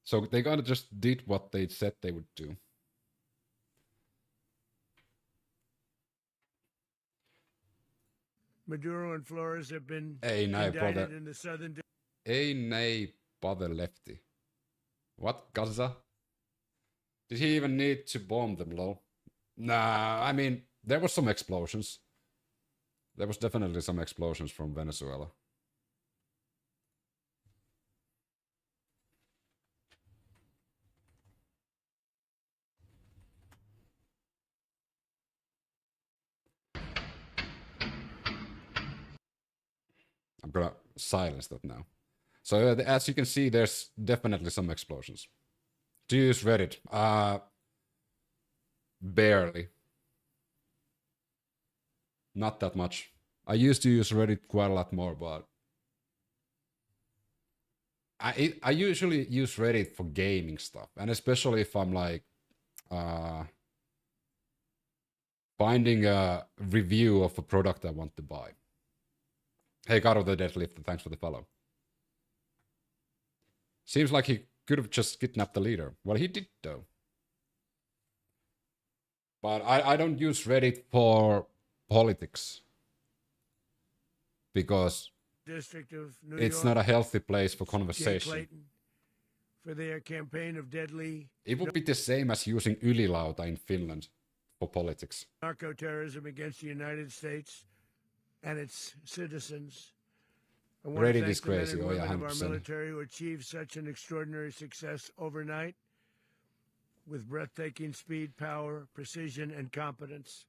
So they kind of just did what they said they would do. Maduro and Flores have been indicted in the southern... Ei nei bother lefty. What, Gaza? Did he even need to bomb them, lol? Nah, I mean, there was some explosions. There was definitely some explosions from Venezuela. I'm gonna silence that now. So as you can see, there's definitely some explosions. Do you use Reddit? Barely. Not that much. I used to use Reddit quite a lot more, but I usually use Reddit for gaming stuff, and especially if I'm like finding a review of a product I want to buy. Hey, God of the Deadlift, thanks for the follow. Seems like he could have just kidnapped the leader. Well, he did, though. But I don't use Reddit for politics. because District of New it's York, not a healthy place for Jay conversation. Clayton, for their campaign of deadly It would be the same as using ylilauta in Finland for politics. narco-terrorism against the United States and its citizens. I want Ready to this thank the men crazy, and oh yeah, women of our 100%. military who achieved such an extraordinary success overnight with breathtaking speed, power, precision, and competence.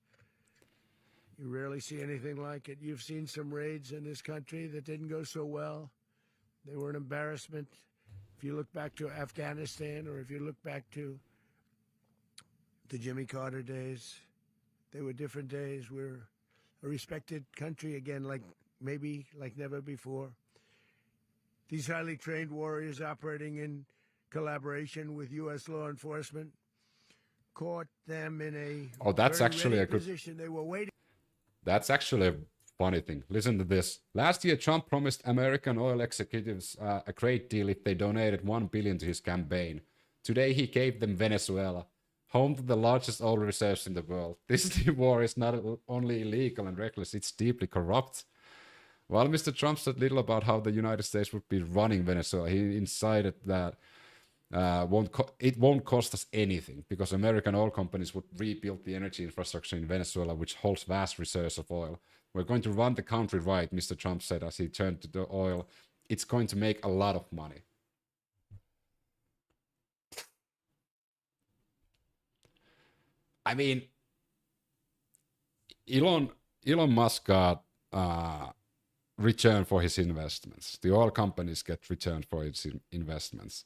You rarely see anything like it. You've seen some raids in this country that didn't go so well. They were an embarrassment. If you look back to Afghanistan, or if you look back to the Jimmy Carter days, they were different days. We're a respected country again, like never before. These highly trained warriors operating in collaboration with U.S. law enforcement caught them in a Oh, that's very actually ready a good... position. They were waiting. That's actually a funny thing. Listen to this. Last year, Trump promised American oil executives a great deal if they donated $1 billion to his campaign. Today, he gave them Venezuela, home to the largest oil reserves in the world. This new war is not only illegal and reckless, it's deeply corrupt. While Mr. Trump said little about how the United States would be running Venezuela, he incited that it won't cost us anything because American oil companies would rebuild the energy infrastructure in Venezuela, which holds vast reserves of oil. We're going to run the country right, Mr. Trump said as he turned to the oil. It's going to make a lot of money. I mean, Elon Musk got return for his investments. The oil companies get return for its investments.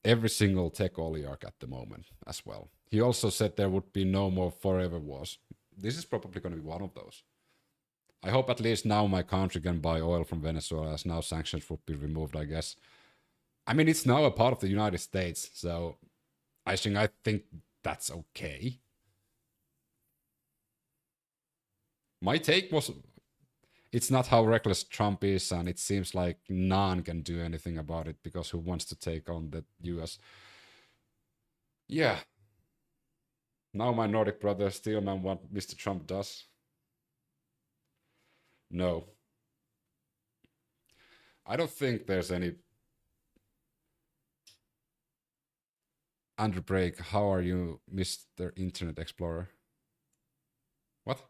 Every single tech oligarch at the moment as well. He also said there would be no more forever wars. This is probably going to be one of those. I hope at least now my country can buy oil from Venezuela, as now sanctions would be removed, I guess. I mean, it's now a part of the United States, so I think that's okay. My take was, it's not how reckless Trump is, and it seems like none can do anything about it because who wants to take on the US? Yeah. Now my Nordic brother Steelman what Mr. Trump does. No. I don't think there's any... Andrew Break, how are you, Mr. Internet Explorer? What?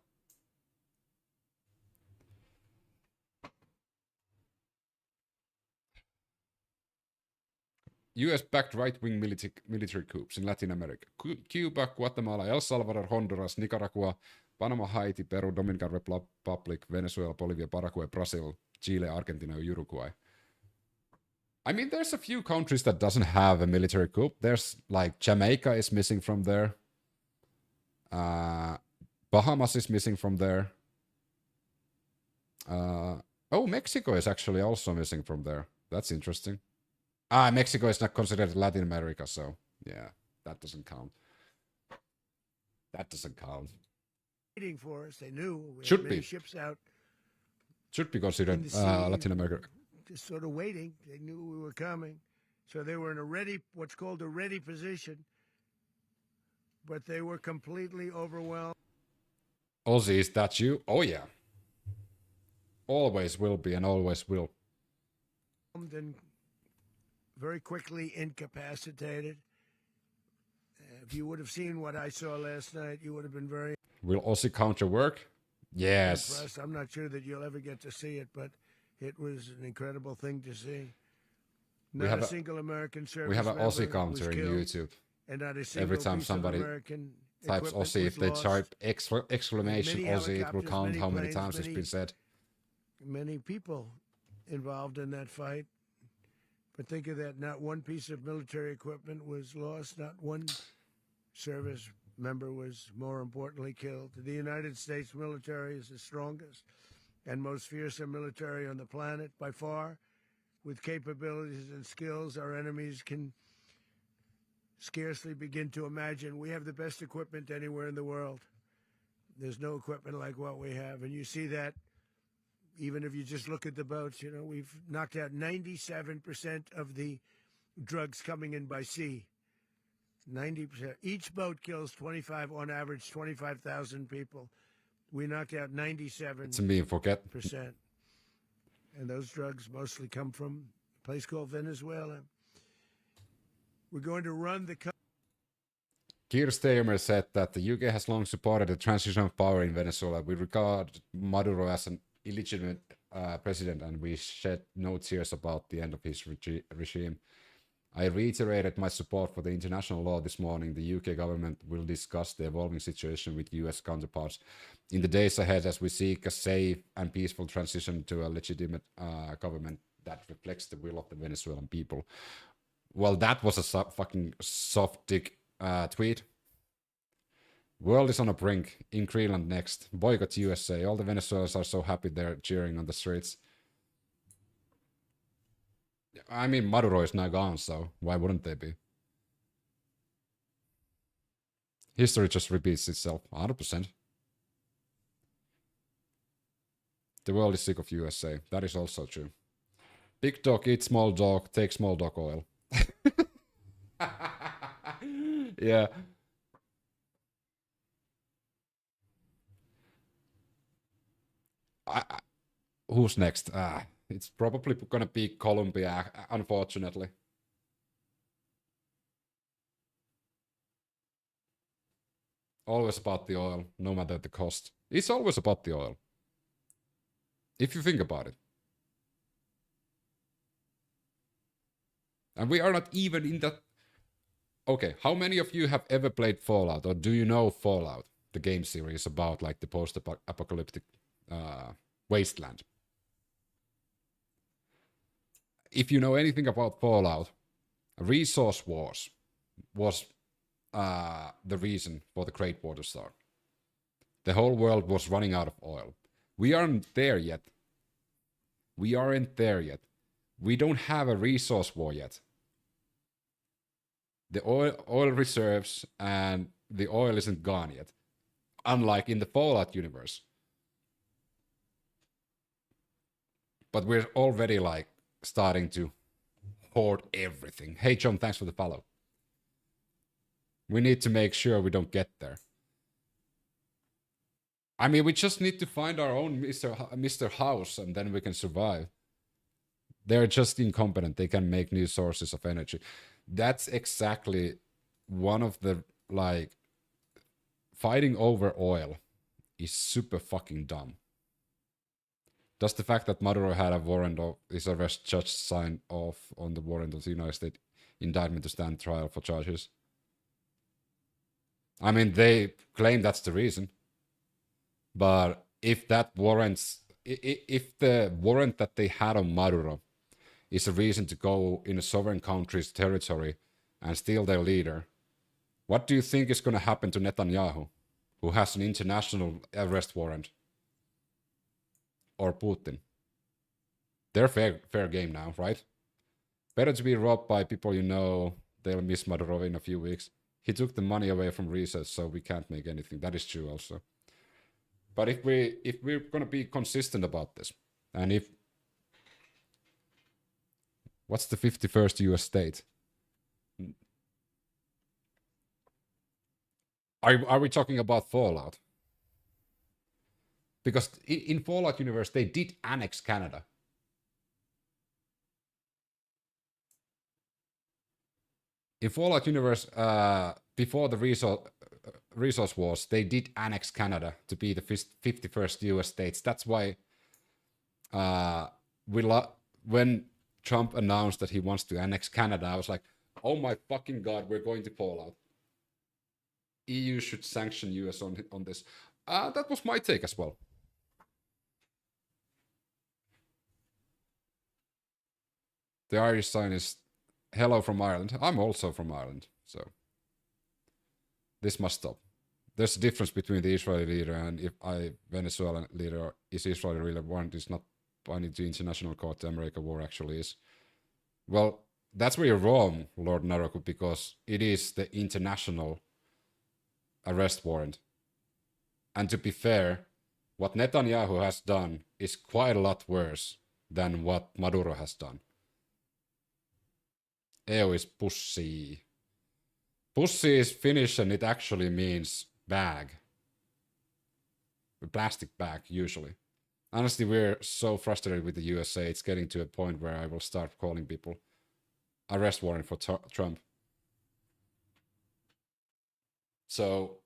US-backed right-wing military coups in Latin America. Cuba, Guatemala, El Salvador, Honduras, Nicaragua, Panama, Haiti, Peru, Dominican Republic, Venezuela, Bolivia, Paraguay, Brazil, Chile, Argentina, Uruguay. I mean, there's a few countries that doesn't have a military coup. There's like Jamaica is missing from there. Bahamas is missing from there. Oh, Mexico is actually also missing from there. That's interesting. Mexico is not considered Latin America, so yeah, that doesn't count. That doesn't count. Waiting for us. They knew we Should had many be. ships out. Should be considered Latin America. Just sort of waiting. They knew we were coming. So they were in a ready, what's called a ready position. But they were completely overwhelmed. Ozzy, is that you? Oh yeah. Always will be and always will. And very quickly incapacitated. If you would have seen what I saw last night, you would have been very... Will Ozzy counter work? Yes. impressed. I'm not sure that you'll ever get to see it, but it was an incredible thing to see. Not a single American service we have an member Aussie counter in was killed, YouTube. and not a single Every time piece somebody of American types equipment Aussie, was if they lost. type exclamation Many Aussie, it will helicopters, count many how many planes, times it's many- been said. Many people involved in that fight. But think of that, not one piece of military equipment was lost, not one service member was, more importantly, killed. The United States military is the strongest and most fearsome military on the planet by far. With capabilities and skills our enemies can scarcely begin to imagine. We have the best equipment anywhere in the world. There's no equipment like what we have, and you see that even if you just look at the boats. You know, we've knocked out 97% of the drugs coming in by sea. 90%. Each boat kills on average, 25,000 people. We knocked out 97%. It's me, forget. and those drugs mostly come from a place called Venezuela. We're going to run the Keir Starmer said that the UK has long supported the transition of power in Venezuela. We regard Maduro as an illegitimate president, and we shed no tears about the end of his regime. I reiterated my support for the international law this morning. The UK government will discuss the evolving situation with US counterparts in the days ahead as we seek a safe and peaceful transition to a legitimate government that reflects the will of the Venezuelan people. Well, that was a fucking soft dick tweet. World is on a brink. In Greenland next. Boycott USA. All the Venezuelans are so happy they're cheering on the streets. I mean, Maduro is now gone, so why wouldn't they be? History just repeats itself, 100%. The world is sick of USA. That is also true. Big dog eat small dog, take small dog oil. Yeah. Who's next? It's probably gonna be Colombia, unfortunately. Always about the oil, no matter the cost. It's always about the oil. If you think about it. And we are not even in that... Okay, how many of you have ever played Fallout, or do you know Fallout, the game series about like the post-apocalyptic wasteland? If you know anything about Fallout, resource wars was the reason for the Great Water Star. The whole world was running out of oil. We aren't there yet. We aren't there yet. We don't have a resource war yet. The oil reserves and the oil isn't gone yet. Unlike in the Fallout universe. But we're already like starting to hoard everything. Hey John, thanks for the follow. We need to make sure we don't get there. I mean, we just need to find our own Mr. House and then we can survive. They're just incompetent. They can make new sources of energy. That's exactly one of the, like, fighting over oil is super fucking dumb. Does the fact that Maduro had a warrant of his arrest judge signed off on the warrant of the United States indictment to stand trial for charges? I mean, they claim that's the reason. But if that warrants, if the warrant that they had on Maduro is a reason to go in a sovereign country's territory and steal their leader, what do you think is going to happen to Netanyahu, who has an international arrest warrant? Or Putin? They're fair game now, right? Better to be robbed by people you know they'll miss Maduro in a few weeks. He took the money away from research, so we can't make anything. That is true also. But if we're going to be consistent about this, and if... What's the 51st US state? Are we talking about Fallout? Because in Fallout universe, they did annex Canada. In Fallout universe, before the resource wars, they did annex Canada to be the 51st US states. That's why when Trump announced that he wants to annex Canada, I was like, oh my fucking god, we're going to Fallout. EU should sanction US on this. That was my take as well. The Irish sign is hello from Ireland. I'm also from Ireland, so this must stop. There's a difference between the Israeli leader and if Venezuelan leader is Israeli really warrant is not binding to international court. The America war actually is. Well, that's where you're wrong, Lord Naroku, because it is the international arrest warrant. And to be fair, what Netanyahu has done is quite a lot worse than what Maduro has done. EU is pussy. Pussy is Finnish and it actually means bag. A plastic bag, usually. Honestly, we're so frustrated with the USA. It's getting to a point where I will start calling people arrest warrant for Trump. So,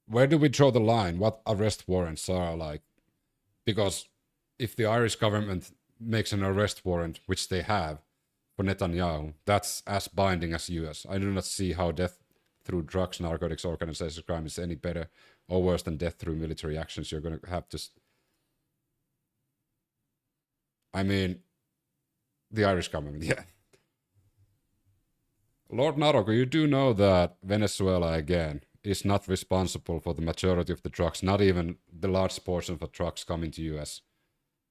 where do we draw the line? What arrest warrants are like? Because if the Irish government makes an arrest warrant, which they have, for Netanyahu, that's as binding as US. I do not see how death through drugs, narcotics, organized crime is any better or worse than death through military actions. You're going to have to... I mean, the Irish government, yeah. Lord Naroku, you do know that Venezuela, again, is not responsible for the majority of the drugs, not even the large portion of the drugs coming to US.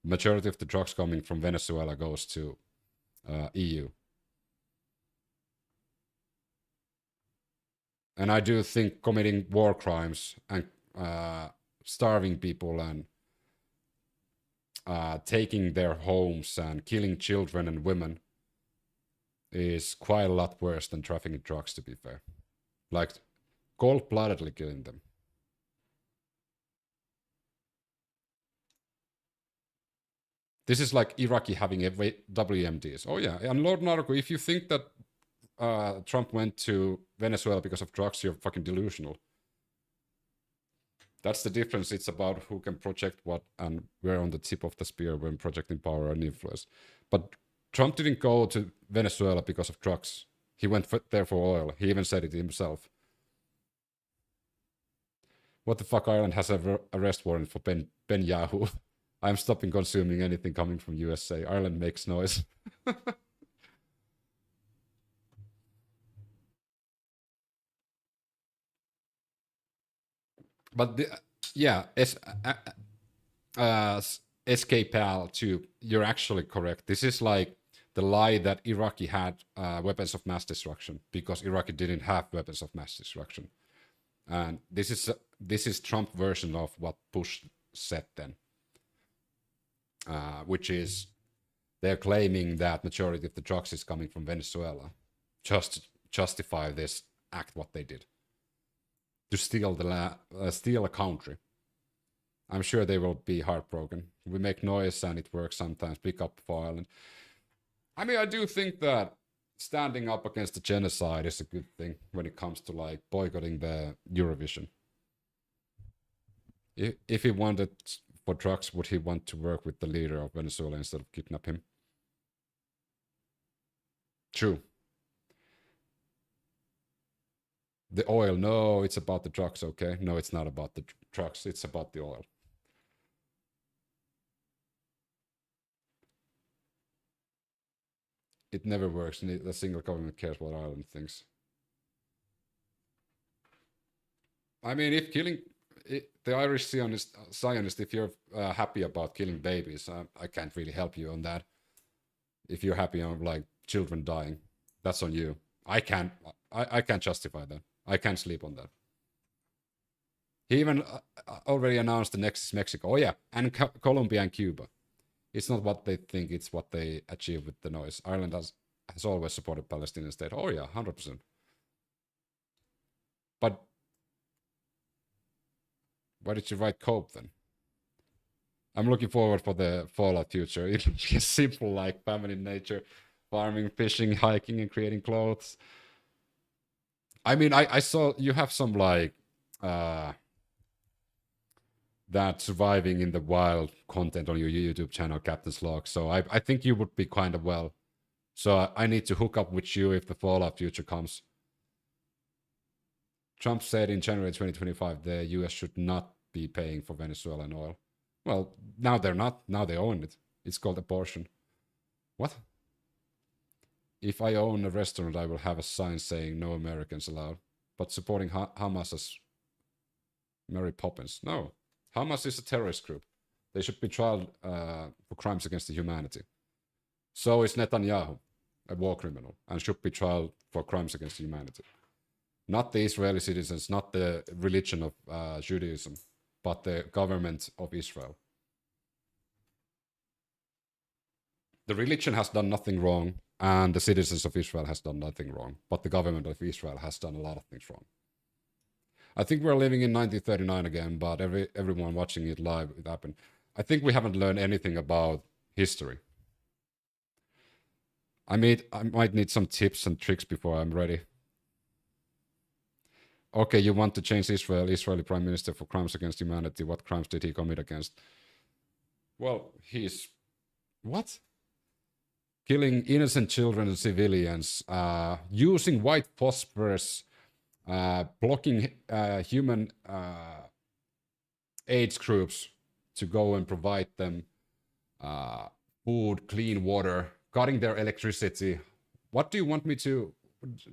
Majority of the drugs coming from Venezuela goes to EU. And I do think committing war crimes and starving people and taking their homes and killing children and women is quite a lot worse than trafficking drugs, to be fair. Like, cold-bloodedly killing them. This is like Iraqi having WMDs. Oh yeah, and Lord Naruko, if you think that Trump went to Venezuela because of drugs, you're fucking delusional. That's the difference. It's about who can project what, and we're on the tip of the spear when projecting power and influence. But Trump didn't go to Venezuela because of drugs. He went there for oil. He even said it himself. What the fuck, Ireland has an arrest warrant for Ben Yahoo. I'm stopping consuming anything coming from USA. Ireland makes noise. But yeah, SKPAL too. You're actually correct. This is like the lie that Iraqi had weapons of mass destruction because Iraqi didn't have weapons of mass destruction, and this is Trump version of what Bush said then, which is they're claiming that majority of the drugs is coming from Venezuela, just to justify this act what they did. To steal steal a country. I'm sure they will be heartbroken. We make noise and it works sometimes. Pick up for Ireland. I mean, I do think that standing up against the genocide is a good thing when it comes to like boycotting the Eurovision. If he wanted for drugs, would he want to work with the leader of Venezuela instead of kidnap him? True. The oil, no, it's about the drugs, okay? No, it's not about the drugs, it's about the oil. It never works, and a single government cares what Ireland thinks. I mean, if killing the Irish Zionist, if you're happy about killing babies, I can't really help you on that. If you're happy on like children dying, that's on you. I can't justify that. I can't sleep on that. He even already announced the next is Mexico. Oh yeah, and Colombia and Cuba. It's not what they think, it's what they achieve with the noise. Ireland has always supported Palestinian state. Oh yeah, 100%. But why did you write Cope then? I'm looking forward for the Fallout future. It'll be simple like family nature, farming, fishing, hiking, and creating clothes. I mean, I saw you have some like that surviving in the wild content on your YouTube channel, Captain's Log. So I think you would be kind of well. So I need to hook up with you if the Fallout future comes. Trump said in January 2025 the US should not be paying for Venezuelan oil. Well, now they're not. Now they own it. It's called abortion. What? If I own a restaurant, I will have a sign saying no Americans allowed. But supporting Hamas as Mary Poppins. No. Hamas is a terrorist group. They should be tried for crimes against the humanity. So is Netanyahu, a war criminal, and should be tried for crimes against humanity. Not the Israeli citizens, not the religion of Judaism, but the government of Israel. The religion has done nothing wrong, and the citizens of Israel has done nothing wrong, but the government of Israel has done a lot of things wrong. I think we're living in 1939 again, but everyone watching it live, it happened. I think we haven't learned anything about history. I might need some tips and tricks before I'm ready. Okay, you want to change Israeli Prime Minister for crimes against humanity. What crimes did he commit against? Well, he's... What? Killing innocent children and civilians, using white phosphorus, blocking human AIDS groups to go and provide them food, clean water, cutting their electricity. What do you want me to...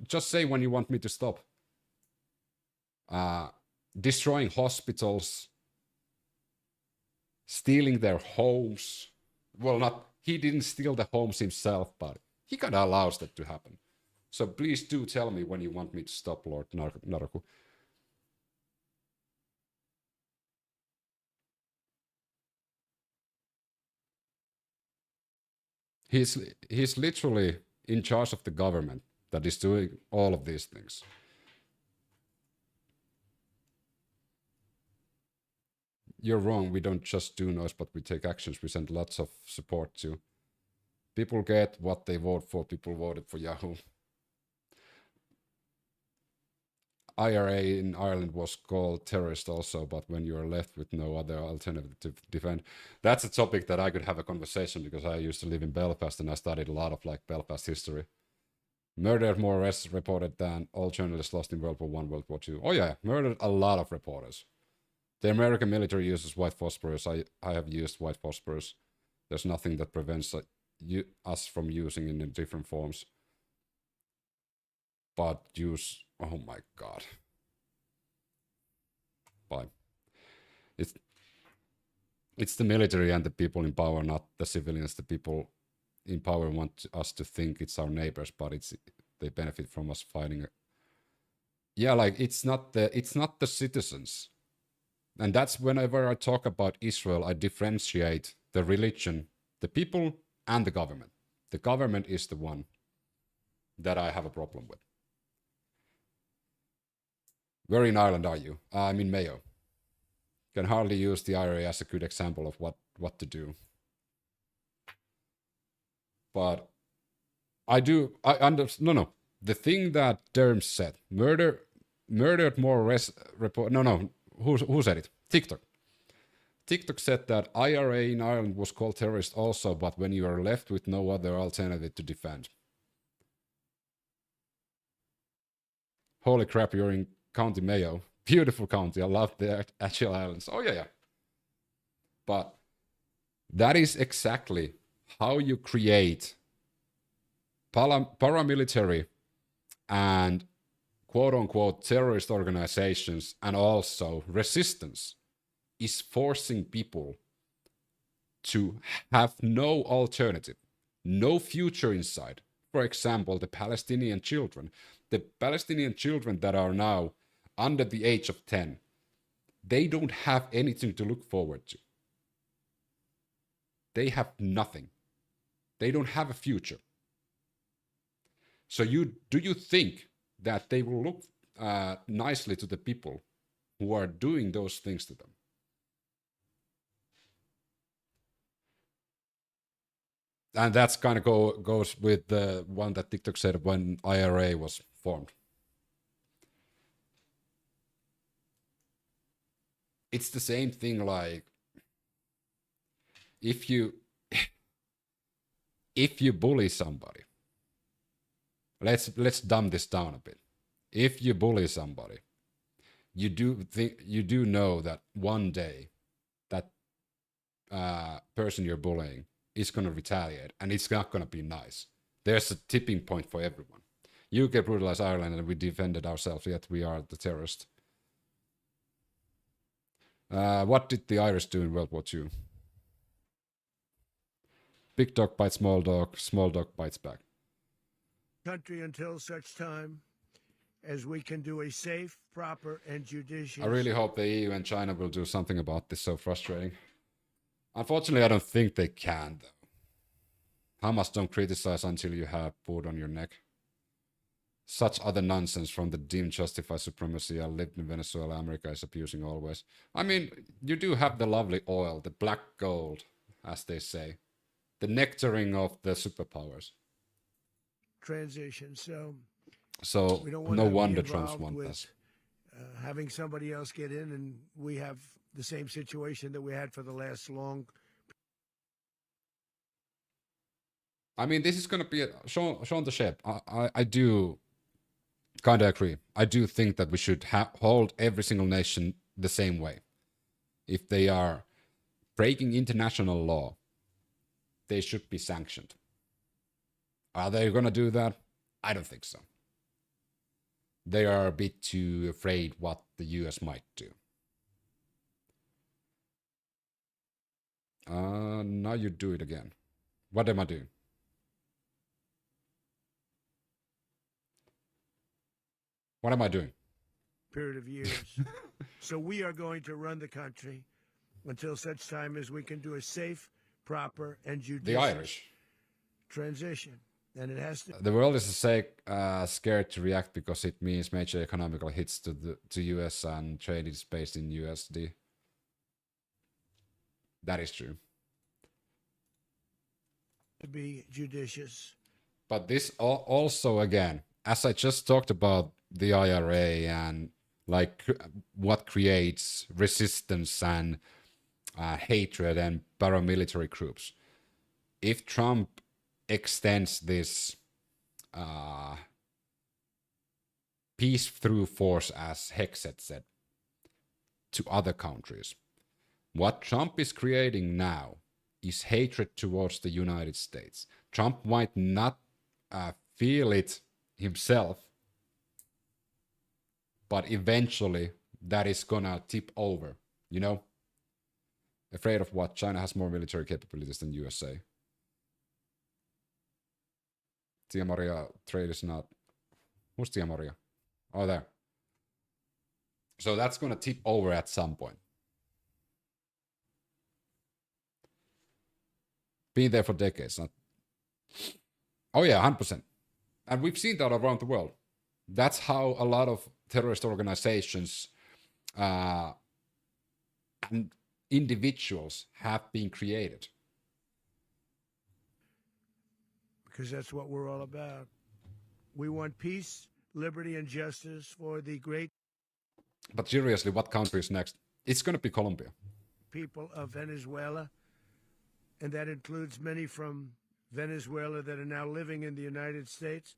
Just say when you want me to stop. Destroying hospitals, stealing their homes. Well, not... He didn't steal the homes himself, but he kind of allows that to happen. So please do tell me when you want me to stop, Lord Naraku. He's literally in charge of the government that is doing all of these things. You're wrong. We don't just do noise, but we take actions. We send lots of support to. People get what they vote for. People voted for Yahoo. IRA in Ireland was called terrorist also, but when you are left with no other alternative to defend. That's a topic that I could have a conversation, because I used to live in Belfast and I studied a lot of like Belfast history. Murdered more arrests reported than all journalists lost in World War I, World War II. Oh yeah, murdered a lot of reporters. The American military uses white phosphorus. I have used white phosphorus. There's nothing that prevents us from using it in different forms. But use... Oh my god. Bye. It's the military and the people in power, not the civilians. The people in power want us to think it's our neighbors, but they benefit from us fighting. Yeah, like it's not the citizens. And that's whenever I talk about Israel, I differentiate the religion, the people, and the government. The government is the one that I have a problem with. Where in Ireland are you? I'm in Mayo. Can hardly use the IRA as a good example of what to do. But no. The thing that Derm said, murdered more report. No. Who said it? TikTok. TikTok said that IRA in Ireland was called terrorist also, but when you are left with no other alternative to defend. Holy crap, you're in County Mayo. Beautiful county. I love the Achill Islands. Oh, yeah. But that is exactly how you create paramilitary and quote-unquote terrorist organizations, and also resistance, is forcing people to have no alternative, no future inside. For example, the Palestinian children. The Palestinian children that are now under the age of 10, they don't have anything to look forward to. They have nothing. They don't have a future. So do you think that they will look nicely to the people who are doing those things to them? And that's kind of goes with the one that TikTok said when IRA was formed. It's the same thing, like if you bully somebody, let's dumb this down a bit. If you bully somebody, you do know that one day that person you're bullying is going to retaliate, and it's not going to be nice. There's a tipping point for everyone. UK brutalized Ireland and we defended ourselves, yet we are the terrorists. What did the Irish do in World War II? Big dog bites small dog bites back. Country until such time as we can do a safe, proper, and judicious... I really hope the EU and China will do something about this. So frustrating. Unfortunately, I don't think they can, though. Hamas don't criticize until you have food on your neck. Such other nonsense from the deemed justify supremacy. I lived in Venezuela. America is abusing always. I mean, you do have the lovely oil, the black gold, as they say, the nectaring of the superpowers. Transition. So we don't want no to be wonder Trump's involved want with us. having somebody else get in, and we have the same situation that we had for the last long. I mean, this is going to be Sean the Shep. I do kind of agree. I do think that we should hold every single nation the same way. If they are breaking international law, they should be sanctioned. Are they going to do that? I don't think so. They are a bit too afraid what the US might do. Now you do it again. What am I doing? What am I doing? Period of years. So we are going to run the country until such time as we can do a safe, proper, and The judicious Irish. transition. And it has to. The world is scared to react because it means major economical hits to US and trade is based in USD. That is true. To be judicious. But this also, again, as I just talked about the IRA and like what creates resistance and hatred and paramilitary groups. If Trump extends this peace through force, as Hexet said, to other countries, what Trump is creating now is hatred towards the United States. Trump might not feel it himself, but eventually that is gonna tip over, you know? Afraid of what? China has more military capabilities than USA. Tia Maria trade is not... Who's Tia Maria? Oh, there. So that's gonna tip over at some point. Been there for decades. Not... Oh yeah, 100%. And we've seen that around the world. That's how a lot of terrorist organizations and individuals have been created. Because that's what we're all about. We want peace, liberty, and justice for the great But seriously, what country is next? It's going to be Colombia. people of Venezuela, and that includes many from Venezuela that are now living in the United States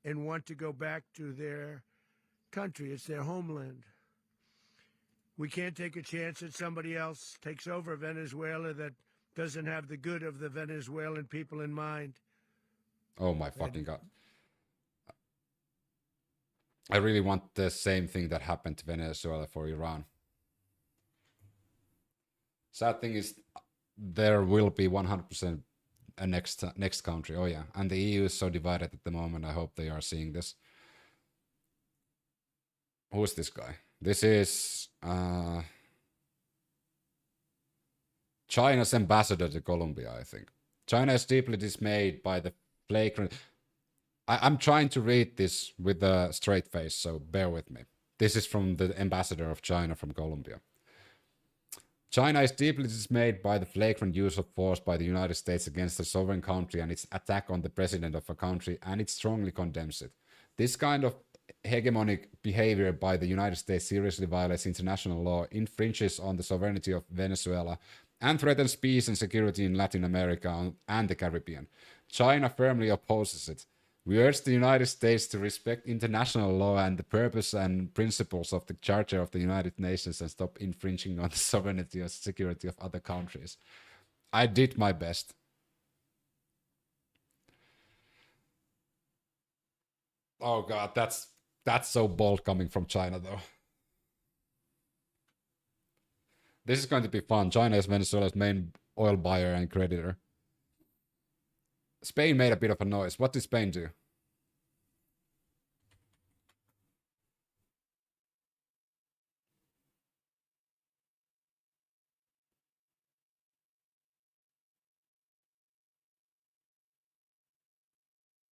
and want to go back to their country. It's their homeland. We can't take a chance that somebody else takes over Venezuela that doesn't have the good of the Venezuelan people in mind. Oh my fucking God. I really want the same thing that happened to Venezuela for Iran. Sad thing is, there will be 100% a next country. Oh yeah, and the EU is so divided at the moment. I hope they are seeing this. Who is this guy? This is China's ambassador to Colombia, I think. China is deeply dismayed by the flagrant... I'm trying to read this with a straight face, so bear with me. This is from the ambassador of China from Colombia. China is deeply dismayed by the flagrant use of force by the United States against a sovereign country and its attack on the president of a country, and it strongly condemns it. This kind of hegemonic behavior by the United States seriously violates international law, infringes on the sovereignty of Venezuela, and threatens peace and security in Latin America and the Caribbean. China firmly opposes it. We urge the United States to respect international law and the purpose and principles of the Charter of the United Nations and stop infringing on the sovereignty and security of other countries. I did my best. Oh God, that's so bold coming from China, though. This is going to be fun. China is Venezuela's main oil buyer and creditor. Spain made a bit of a noise. What did Spain do?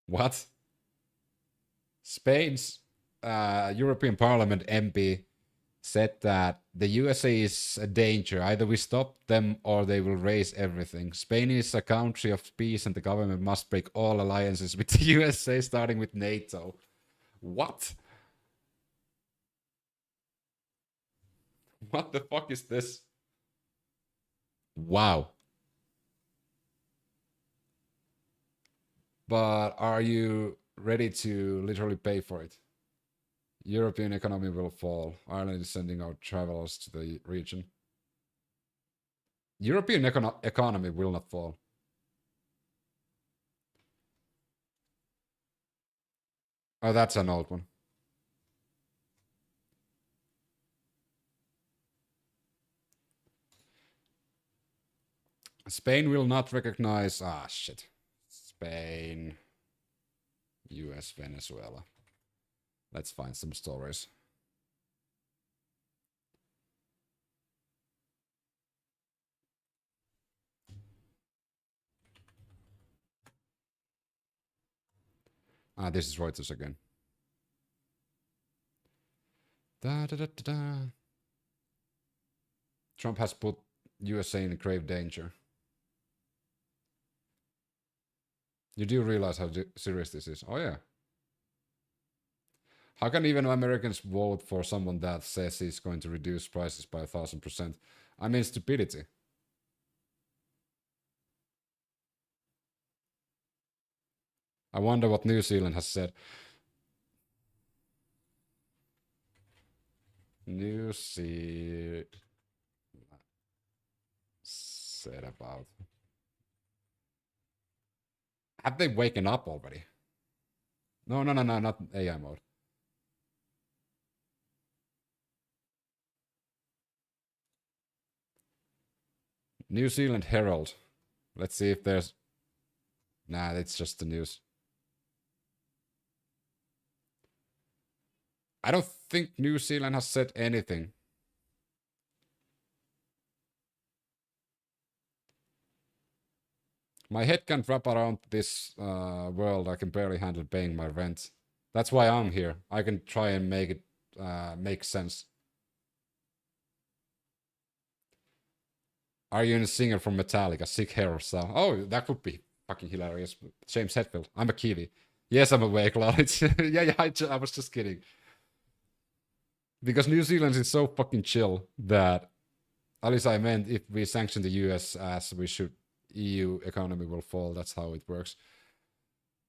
What? Spain's European Parliament MP said that the USA is a danger. Either we stop them or they will raise everything. Spain is a country of peace and the government must break all alliances with the USA, starting with NATO. What? What the fuck is this? Wow. But are you ready to literally pay for it? European economy will fall. Ireland is sending out travelers to the region. European economy will not fall. Oh, that's an old one. Spain will not recognize... Ah, shit. Spain, US, Venezuela. Let's find some stories. Ah, this is Reuters again. Da, da, da, da, da. Trump has put USA in grave danger. You do realize how serious this is? Oh, yeah. How can even Americans vote for someone that says he's going to reduce prices by 1,000%? I mean, stupidity. I wonder what New Zealand has said. New Zealand said about... Have they waken up already? No, not AI mode. New Zealand Herald. Let's see if there's... Nah, it's just the news. I don't think New Zealand has said anything. My head can't wrap around this world. I can barely handle paying my rent. That's why I'm here. I can try and make it make sense. Are you a singer from Metallica? Sick hair style. Oh, that would be fucking hilarious. James Hetfield. I'm a Kiwi. Yes, I'm awake, Laurits. yeah, I was just kidding. Because New Zealand is so fucking chill that, at least I meant, if we sanction the US as we should, EU economy will fall. That's how it works.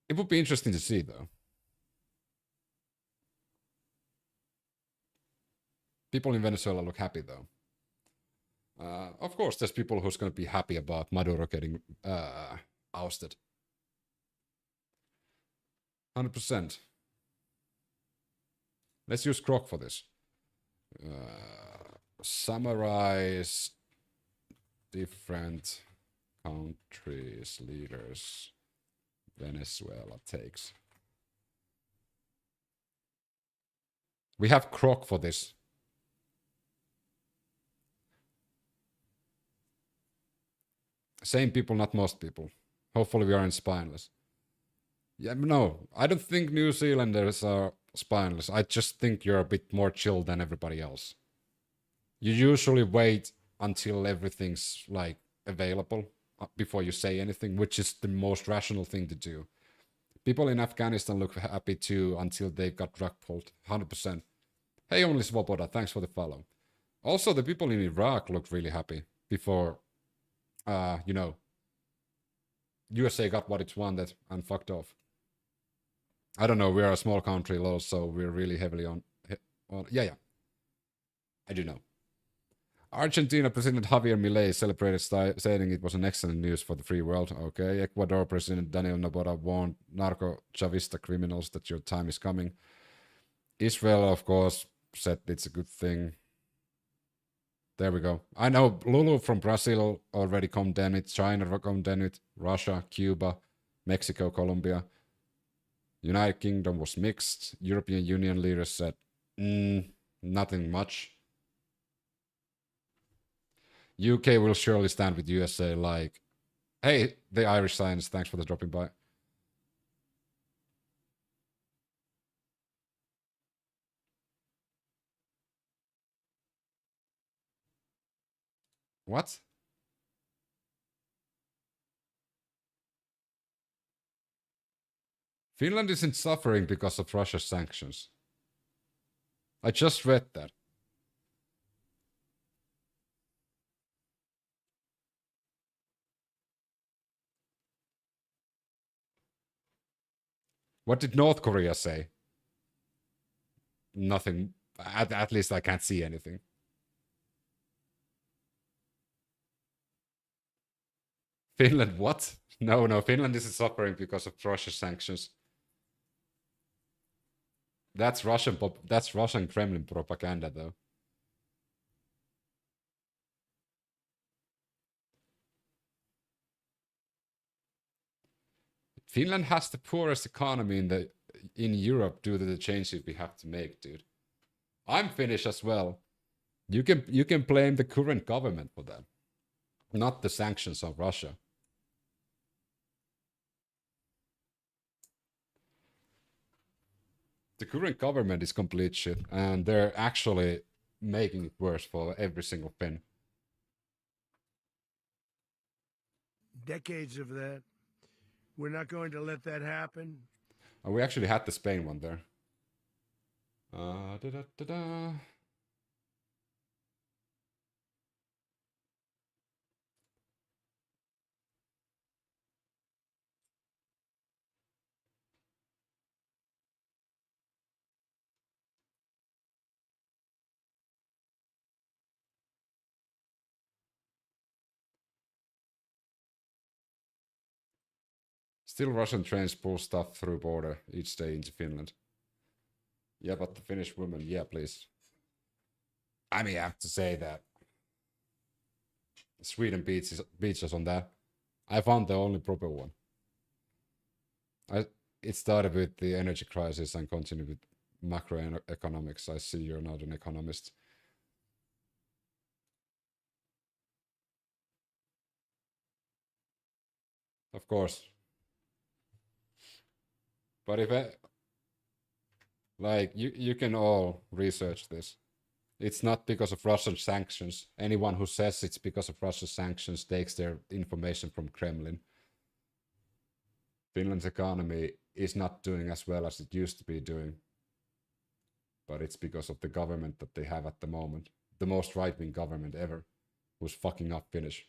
It would be interesting to see, though. People in Venezuela look happy, though. Of course, there's people who's going to be happy about Maduro getting ousted. 100%. Let's use Croc for this. Summarize different countries' leaders Venezuela takes. We have Croc for this. Same people, not most people. Hopefully we aren't spineless. Yeah, no, I don't think New Zealanders are spineless. I just think you're a bit more chill than everybody else. You usually wait until everything's like available before you say anything, which is the most rational thing to do. People in Afghanistan look happy too until they got drug pulled. 100%. Hey, only Svoboda, thanks for the follow. Also, the people in Iraq looked really happy before, you know, USA got what it wanted and fucked off. I don't know, we are a small country, lol, so we're really heavily on... Yeah. I do know. Argentina President Javier Milei celebrated saying it was an excellent news for the free world. Okay. Ecuador President Daniel Noboa warned narco-chavista criminals that your time is coming. Israel, of course, said it's a good thing. There we go. I know Lulu from Brazil already condemned it. China condemned it. Russia, Cuba, Mexico, Colombia. United Kingdom was mixed. European Union leaders said, nothing much. UK will surely stand with USA like, hey, the Irish Science, thanks for the dropping by. What? Finland isn't suffering because of Russia's sanctions. I just read that. What did North Korea say? Nothing. At least I can't see anything. Finland, what? No, Finland isn't suffering because of Russia's sanctions. That's Russian Kremlin propaganda, though. Finland has the poorest economy in Europe due to the changes we have to make, dude. I'm Finnish as well. You can blame the current government for that, not the sanctions of Russia. The current government is complete shit, and they're actually making it worse for every single Finn. Decades of that. We're not going to let that happen. Oh, we actually had the Spain one there. Da-da-da-da. Still Russian trains pull stuff through border each day into Finland. Yeah, but the Finnish women, yeah, please. I mean, I have to say that Sweden beats us on that. I found the only proper one. It started with the energy crisis and continued with macroeconomics. I see you're not an economist. Of course. But if you can all research this. It's not because of Russian sanctions. Anyone who says it's because of Russian sanctions takes their information from Kremlin. Finland's economy is not doing as well as it used to be doing. But it's because of the government that they have at the moment. The most right-wing government ever, who's fucking up Finnish.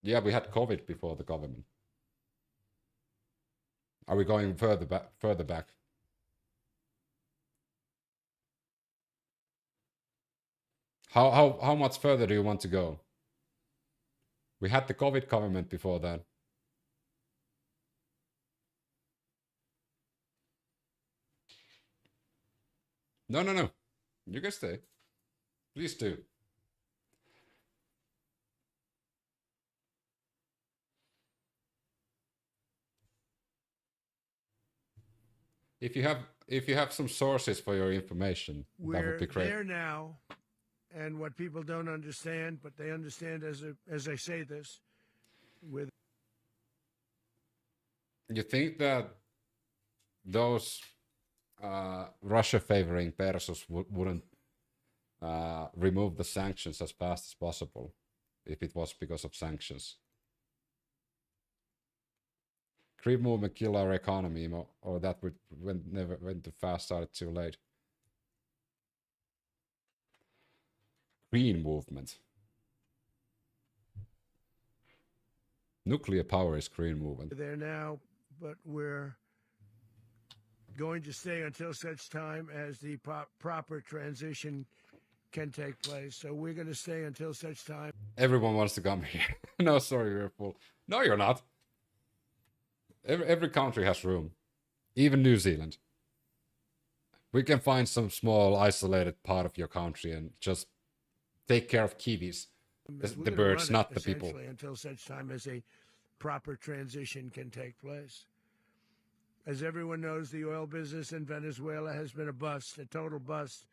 Yeah, we had COVID before the government. Are we going further back? How much further do you want to go? We had the COVID government before that. No. You can stay. Please do. If you have some sources for your information, that would be great. We're there now, and what people don't understand, but they understand as I say this, with. You think that those Russia favoring persons wouldn't remove the sanctions as fast as possible if it was because of sanctions? Green movement kill our economy, or that would never went too fast, started too late. Green movement. Nuclear power is green movement. There now, but we're going to stay until such time as the proper transition can take place. So we're going to stay until such time. Everyone wants to come here. No, sorry, you're full. No, you're not. Every country has room, even New Zealand. We can find some small isolated part of your country and just take care of Kiwis, the birds, not the people. Until such time as a proper transition can take place. As everyone knows, the oil business in Venezuela has been a bust, a total bust,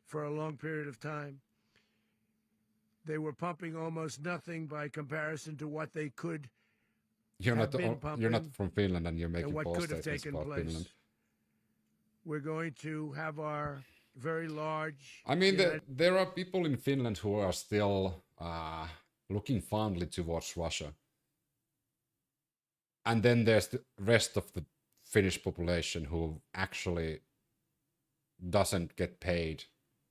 for a long period of time. They were pumping almost nothing by comparison to what they could You're have not been pumping. you're not from Finland, and you're and making what false could have statements taken about place. Finland. We're going to have our very large. I mean, there are people in Finland who are still looking fondly towards Russia. And then there's the rest of the Finnish population who actually doesn't get paid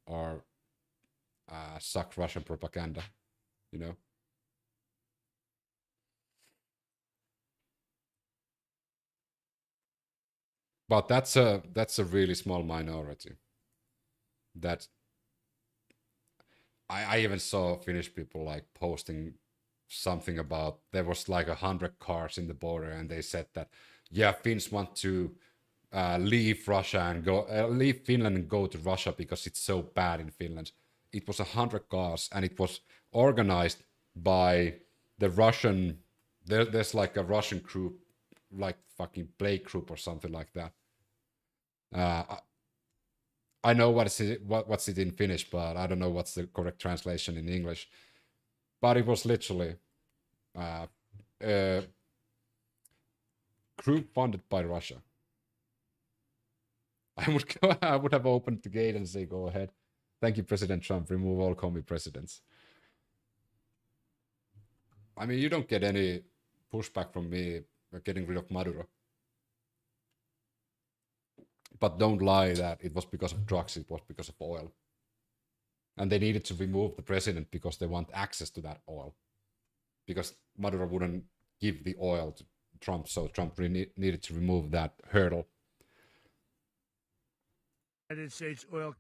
or suck Russian propaganda, you know? But that's a really small minority. That I even saw Finnish people like posting something about there was like 100 cars in the border, and they said that yeah, Finns want to leave Russia and go leave Finland and go to Russia because it's so bad in Finland. It was 100 cars, and it was organized by the Russian. There's like a Russian group, like fucking play group or something like that. I know what's it in Finnish, but I don't know what's the correct translation in English. But it was literally a group funded by Russia. I would have opened the gate and say, "Go ahead. Thank you, President Trump. Remove all commie presidents." I mean, you don't get any pushback from me getting rid of Maduro. But don't lie that it was because of drugs, it was because of oil. And they needed to remove the president because they want access to that oil. Because Maduro wouldn't give the oil to Trump, so Trump needed to remove that hurdle. United States oil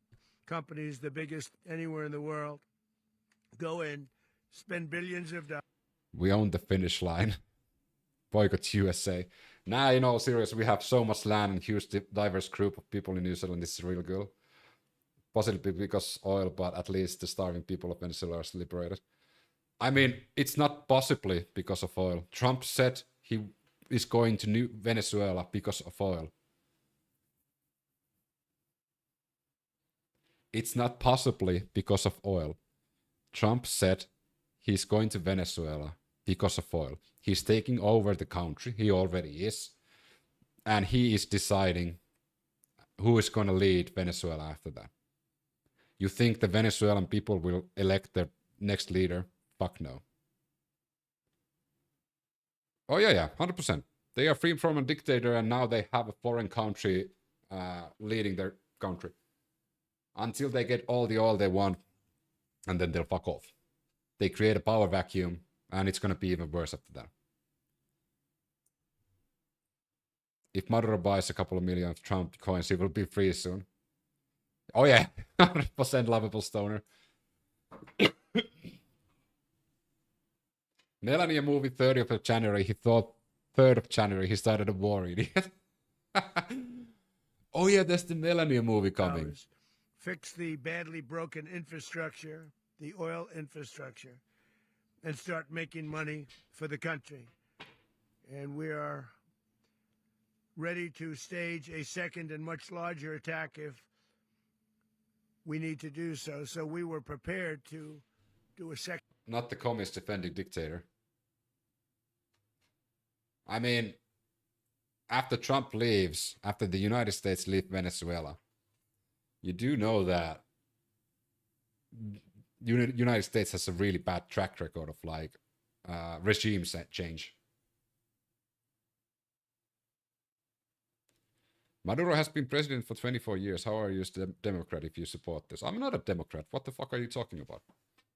companies, the biggest anywhere in the world, go in, spend billions of dollars. We own the finish line. Boycott USA. Nah, in all seriousness, we have so much land and huge diverse group of people in New Zealand. This is real good. Possibly because oil, but at least the starving people of Venezuela are liberated. I mean, it's not possibly because of oil. Trump said he is going to New Venezuela because of oil. It's not possibly because of oil. Trump said he's going to Venezuela because of oil. He's taking over the country. He already is. And he is deciding who is going to lead Venezuela after that. You think the Venezuelan people will elect their next leader? Fuck no. Oh yeah, 100%. They are free from a dictator, and now they have a foreign country leading their country. Until they get all the oil they want, and then they'll fuck off. They create a power vacuum, and it's going to be even worse after that. If Maduro buys a couple of million of Trump coins, he will be free soon. Oh yeah, 100% lovable stoner. Melania movie 30th of January. He thought 3rd of January he started a war, idiot. Oh yeah, there's the Melania movie coming. Fix the badly broken infrastructure, the oil infrastructure, and start making money for the country. And we are ready to stage a second and much larger attack if we need to do so. So we were prepared to do a second. Not the communist defending dictator. I mean, after Trump leaves, after the United States leave Venezuela, you do know that United States has a really bad track record of like regime change. Maduro has been president for 24 years. How are you a Democrat if you support this? I'm not a Democrat. What the fuck are you talking about?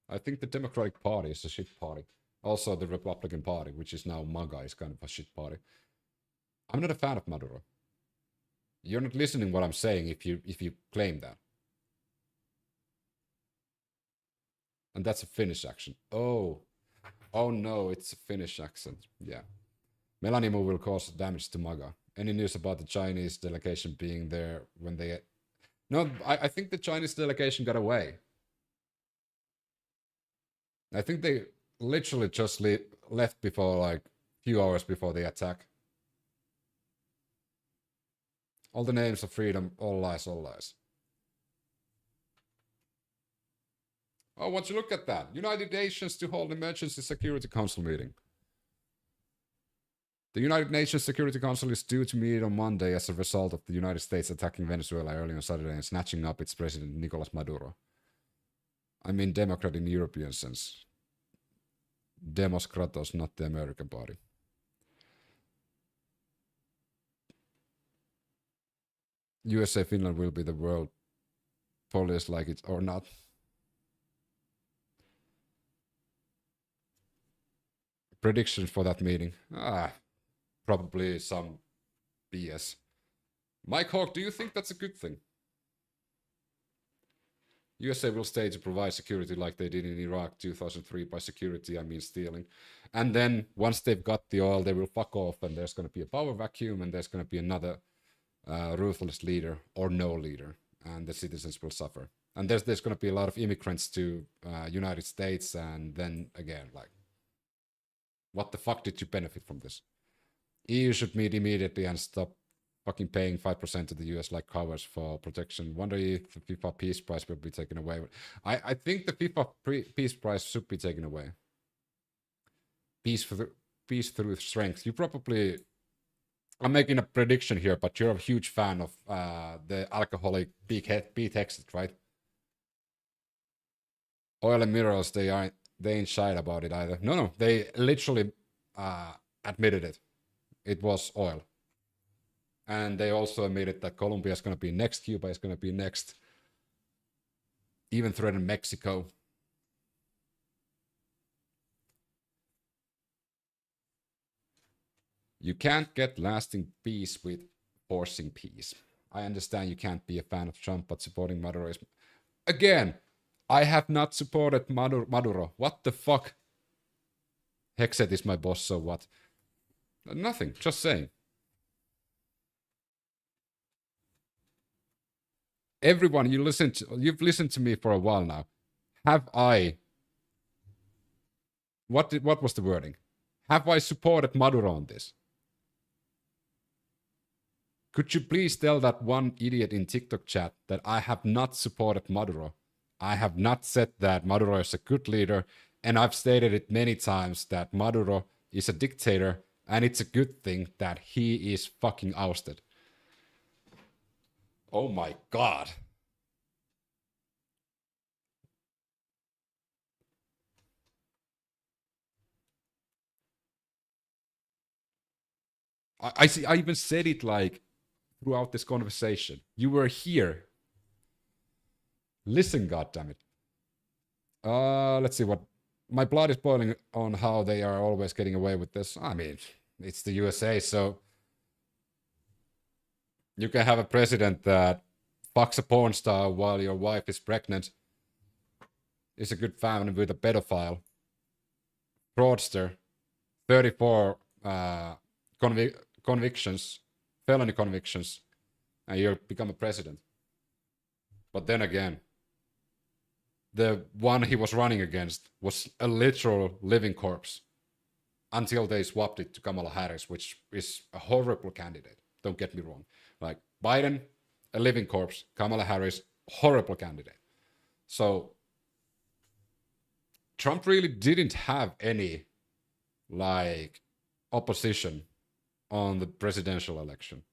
I think the Democratic Party is a shit party. Also, the Republican Party, which is now MAGA, is kind of a shit party. I'm not a fan of Maduro. You're not listening to what I'm saying if you claim that. And that's a Finnish accent. Oh no, it's a Finnish accent. Yeah. Melania move will cause damage to MAGA. Any news about the Chinese delegation being there when they... No, I think the Chinese delegation got away. I think they literally just left before like few hours before the attack. All the names of freedom, all lies, all lies. Oh, once you look at that, United Nations to hold emergency Security Council meeting. The United Nations Security Council is due to meet on Monday as a result of the United States attacking Venezuela early on Saturday and snatching up its president, Nicolas Maduro. I mean Democrat in European sense. Demos Kratos, not the American party. USA Finland will be the world police, like it or not. Predictions for that meeting? Probably some BS. Mike Hawk, do you think that's a good thing? USA will stay to provide security like they did in Iraq 2003. By security, I mean stealing. And then once they've got the oil, they will fuck off and there's going to be a power vacuum and there's going to be another ruthless leader or no leader. And the citizens will suffer. And there's going to be a lot of immigrants to United States. And then again, like, what the fuck did you benefit from this? EU should meet immediately and stop fucking paying 5% to the US like cowards for protection. Wonder if the FIFA Peace Prize will be taken away. I think the FIFA Peace Prize should be taken away. Peace through strength. You probably... I'm making a prediction here, but you're a huge fan of the alcoholic Pete Hexet, right? Oil and minerals, they ain't shy about it either. No, they literally admitted it. It was oil. And they also admitted that Colombia is going to be next, Cuba is going to be next. Even threatened Mexico. You can't get lasting peace with forcing peace. I understand you can't be a fan of Trump, but supporting Maduro is... Again, I have not supported Maduro. What the fuck? Hexet is my boss, so what? Nothing, just saying. Everyone, you've listened to me for a while now. Have I... What was the wording? Have I supported Maduro on this? Could you please tell that one idiot in TikTok chat that I have not supported Maduro? I have not said that Maduro is a good leader, and I've stated it many times that Maduro is a dictator, and it's a good thing that he is fucking ousted. Oh my god. I see. I even said it like throughout this conversation. You were here. Listen, goddammit. Let's see what... My blood is boiling on how they are always getting away with this. I mean, it's the USA, so... You can have a president that fucks a porn star while your wife is pregnant, is a good family with a pedophile, fraudster, 34 convictions, felony convictions, and you become a president. But then again, the one he was running against was a literal living corpse until they swapped it to Kamala Harris, which is a horrible candidate. Don't get me wrong. Like, Biden, a living corpse. Kamala Harris, horrible candidate. So, Trump really didn't have any, like, opposition on the presidential election.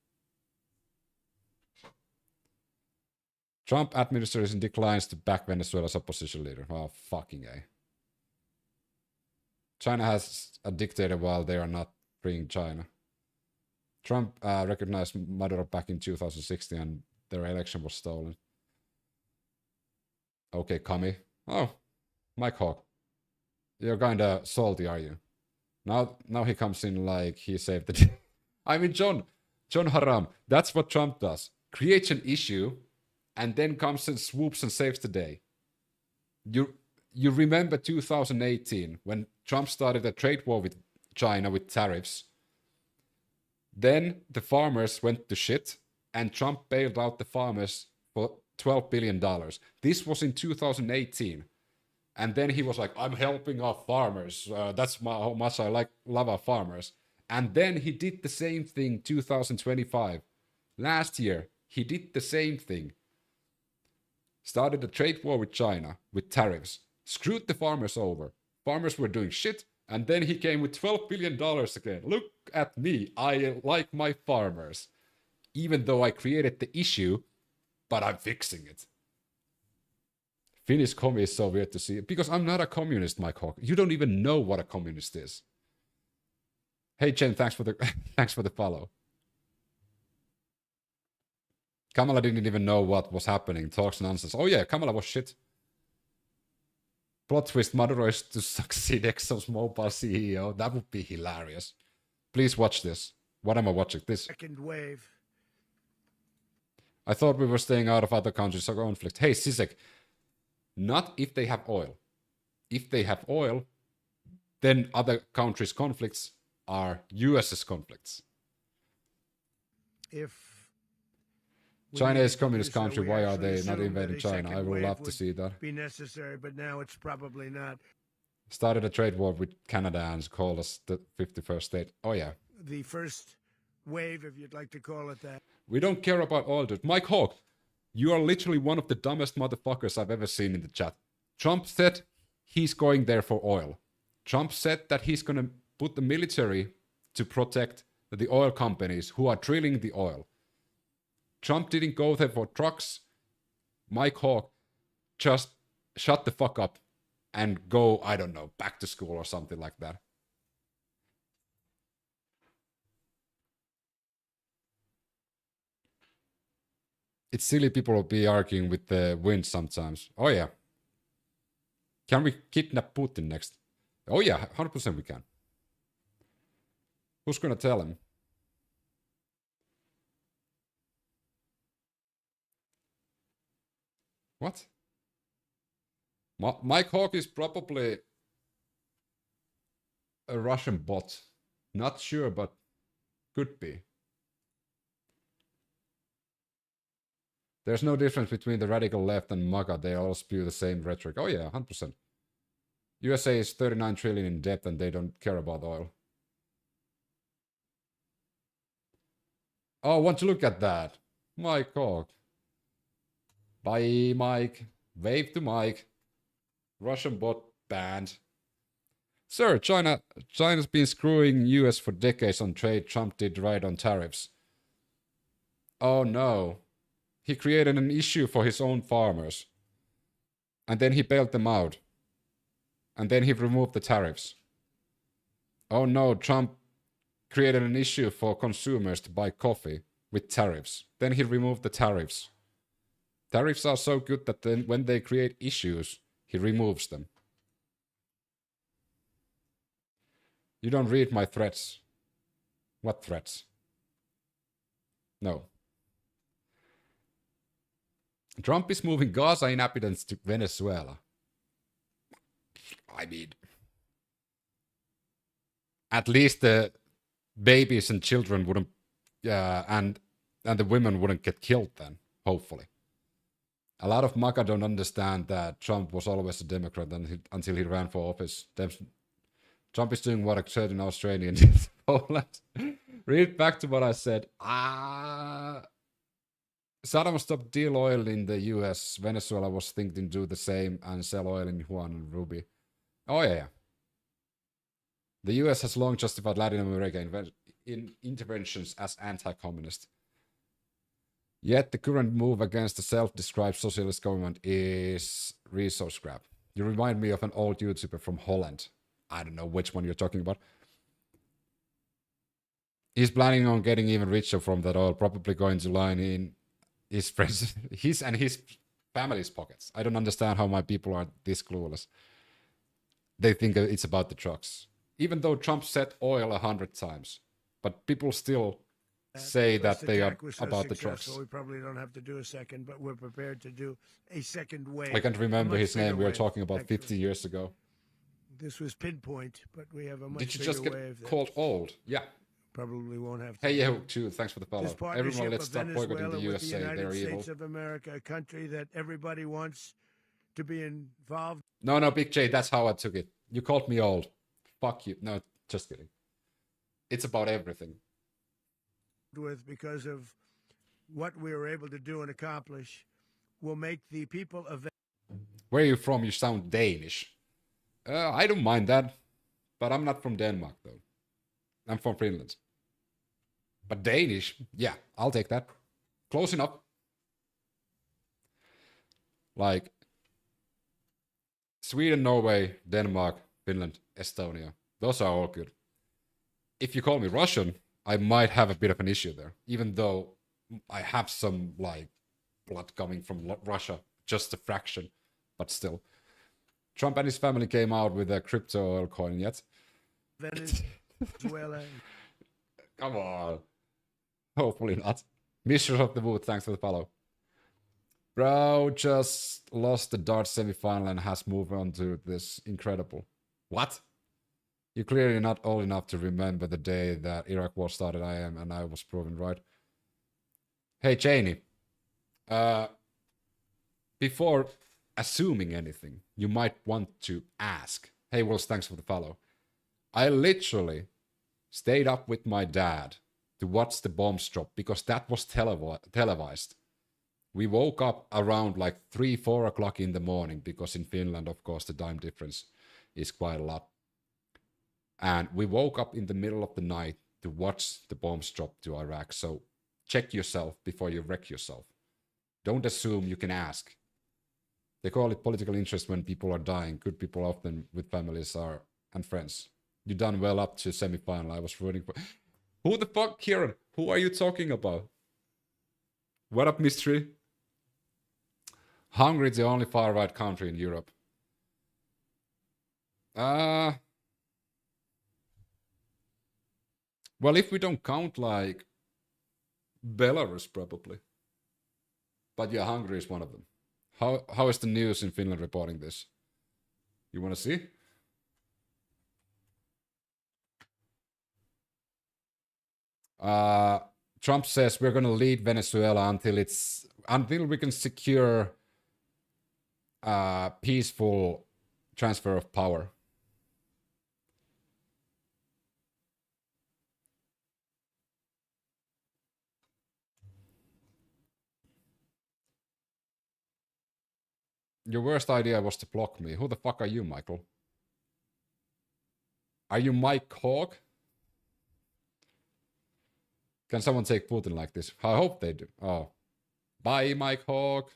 Trump administration declines to back Venezuela's opposition leader. Oh, fucking A. China has a dictator while they are not freeing China. Trump recognized Maduro back in 2016 and their election was stolen. Okay, Kami. Oh, Mike Hawk. You're kinda salty, are you? Now he comes in like he saved the day. I mean, John Haram, that's what Trump does. Creates an issue and then comes and swoops and saves the day. You remember 2018 when Trump started a trade war with China with tariffs. Then the farmers went to shit and Trump bailed out the farmers for $12 billion. This was in 2018. And then he was like, I'm helping our farmers. That's how much I love our farmers. And then he did the same thing 2025. Last year, he did the same thing. Started a trade war with China, with tariffs. Screwed the farmers over. Farmers were doing shit. And then he came with $12 billion again. Look at me. I like my farmers. Even though I created the issue, but I'm fixing it. Finnish commie is so weird to see. Because I'm not a communist, Mike Hawk. You don't even know what a communist is. Hey, Chen, thanks for the thanks for the follow. Kamala didn't even know what was happening. Talks nonsense. Oh yeah, Kamala was shit. Plot twist, Maduro is to succeed Exxon's mobile CEO. That would be hilarious. Please watch this. What am I watching? This. Second wave. I thought we were staying out of other countries' conflict. Hey, Sisek. Not if they have oil. If they have oil, then other countries' conflicts are US's conflicts. If China is a communist country. Why are they not invading China? I would love to see that. Be necessary, but now it's probably not. Started a trade war with Canada and called us the 51st state. Oh yeah. The first wave, if you'd like to call it that. We don't care about oil, dude. Mike Hawk, you are literally one of the dumbest motherfuckers I've ever seen in the chat. Trump said he's going there for oil. Trump said that he's going to put the military to protect the oil companies who are drilling the oil. Trump didn't go there for trucks. Mike Hawk, just shut the fuck up and go, I don't know, back to school or something like that. It's silly people will be arguing with the wind sometimes. Oh yeah. Can we kidnap Putin next? Oh yeah, 100% we can. Who's gonna tell him? What? Mike Hawk is probably a Russian bot. Not sure, but could be. There's no difference between the radical left and MAGA. They all spew the same rhetoric. Oh yeah, 100%. USA is 39 trillion in debt and they don't care about oil. Oh, want to look at that? Mike Hawk. Bye, Mike. Wave to Mike. Russian bot banned. Sir, China's been screwing US for decades on trade. Trump did right on tariffs. Oh no. He created an issue for his own farmers. And then he bailed them out. And then he removed the tariffs. Oh no, Trump created an issue for consumers to buy coffee with tariffs. Then he removed the tariffs. Tariffs are so good that then when they create issues, he removes them. You don't read my threats. What threats? No. Trump is moving Gaza inhabitants to Venezuela. I mean, at least the babies and children wouldn't, and the women wouldn't get killed then, hopefully. A lot of MAGA don't understand that Trump was always a Democrat until he ran for office. Trump is doing what a certain Australian did in Poland. Read back to what I said. Saddam stopped deal oil in the US. Venezuela was thinking to do the same and sell oil in Juan and Ruby. Oh yeah. The US has long justified Latin America in interventions as anti-communist. Yet the current move against the self-described socialist government is resource grab. You remind me of an old YouTuber from Holland. I don't know which one you're talking about. He's planning on getting even richer from that oil, probably going to line in his friends, his and his family's pockets. I don't understand how my people are this clueless. They think it's about the trucks. Even though Trump said oil 100 times. But people still say that they are about the trucks. We probably don't have to do a second, but we're prepared to do a second wave. I can't remember his name. We were talking about 50 years ago. This was pinpoint, but we have a much Did you bigger just get wave called old? Yeah. Probably won't have to. Hey, Yahoo, too. Thanks for the follow. This partnership Everyone, let's of stop boycotting the Venezuela with USA. the United They're evil. States of America, a country that everybody wants to be involved. No, Big J, that's how I took it. You called me old. Fuck you. No, just kidding. It's about everything. with because of what we were able to do and accomplish will make the people of Where are you from? You sound Danish. I don't mind that, but I'm not from Denmark though. I'm from Finland. But Danish, yeah, I'll take that. Close enough. Like Sweden, Norway, Denmark, Finland, Estonia. Those are all good. If you call me Russian, I might have a bit of an issue there, even though I have some like blood coming from Russia, just a fraction, but still. Trump and his family came out with a crypto oil coin yet. Venezuela. Come on. Hopefully not. Mistress of the Wood, thanks for the follow. Bro just lost the darts semi-final and has moved on to this incredible. What? You're clearly not old enough to remember the day that Iraq war started. I am, and I was proven right. Hey, Cheney. Before assuming anything, you might want to ask. Hey, Wills, thanks for the follow. I literally stayed up with my dad to watch the bombs drop because that was televised. We woke up around like 3-4 o'clock in the morning because in Finland, of course, the time difference is quite a lot. And we woke up in the middle of the night to watch the bombs drop to Iraq. So check yourself before you wreck yourself. Don't assume you can ask. They call it political interest when people are dying. Good people often with families are and friends. You done well up to semi-final. I was rooting for... Who the fuck, Kieran? Who are you talking about? What up, mystery? Hungary is the only far-right country in Europe. Well, if we don't count, like, Belarus, probably. But yeah, Hungary is one of them. How is the news in Finland reporting this? You want to see? Trump says we're going to lead Venezuela until we can secure peaceful transfer of power. Your worst idea was to block me. Who the fuck are you, Michael? Are you Mike Hawk? Can someone take Putin like this? I hope they do. Oh. Bye, Mike Hawk.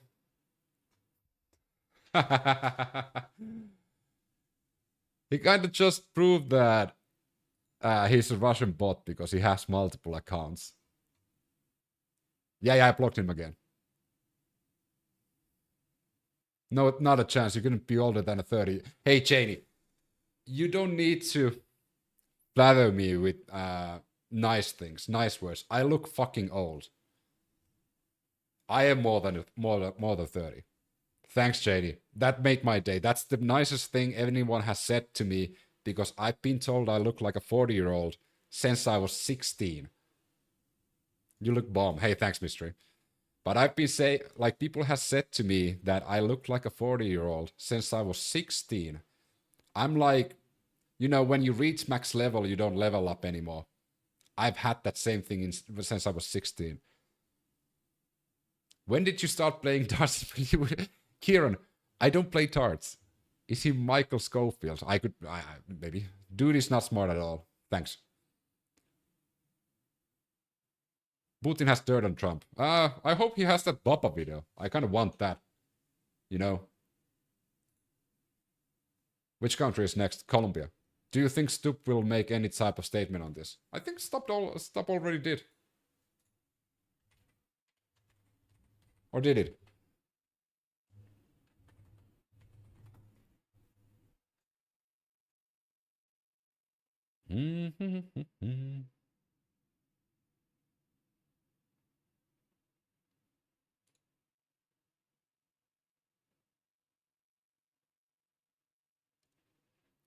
He kind of just proved that he's a Russian bot because he has multiple accounts. Yeah, I blocked him again. No, not a chance. You couldn't be older than a 30. Hey, Cheney, you don't need to flatter me with nice things, nice words. I look fucking old. I am more than 30. Thanks, Cheney. That made my day. That's the nicest thing anyone has said to me because I've been told I look like a 40-year-old since I was 16. You look bomb. Hey, thanks, mystery. But I've been saying, like, people have said to me that I look like a 40-year-old since I was 16. I'm like, you know, when you reach max level, you don't level up anymore. I've had that same thing since I was 16. When did you start playing darts? Kieran, I don't play darts. Is he Michael Schofield? Maybe. Dude is not smart at all. Thanks. Putin has dirt on Trump. I hope he has that Baba video. I kind of want that. You know? Which country is next? Colombia. Do you think Stubb will make any type of statement on this? I think Stubb already did. Or did it?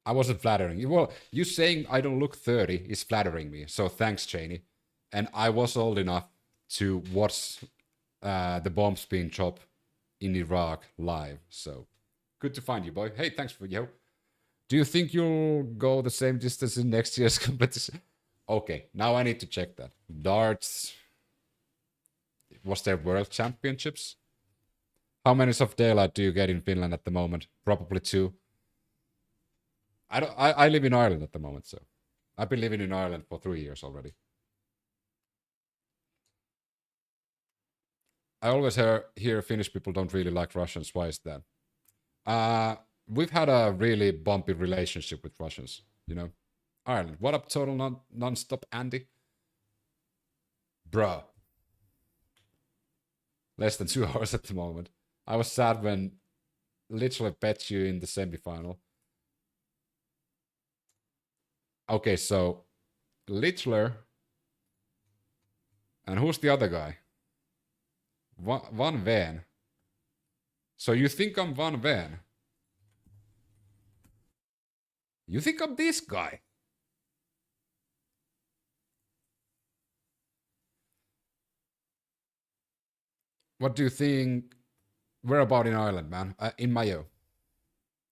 I wasn't flattering you. Well, you saying I don't look 30 is flattering me. So thanks, Cheney. And I was old enough to watch the bombs being dropped in Iraq live. So good to find you, boy. Hey, thanks for yo. Do you think you'll go the same distance in next year's competition? Okay, now I need to check that. Darts. Was there World Championships? How many of daylight do you get in Finland at the moment? Probably 2. I live in Ireland at the moment, so I've been living in Ireland for 3 years already. I always hear Finnish people don't really like Russians. Why is that? We've had a really bumpy relationship with Russians, you know. Ireland. What up, total non-stop Andy? Bruh. Less than 2 hours at the moment. I was sad when literally bet you in the semi-final. Okay, so Littler. And who's the other guy? Van Veen. So you think I'm Van Veen? You think I'm this guy? What do you think? Where about in Ireland, man? In Mayo.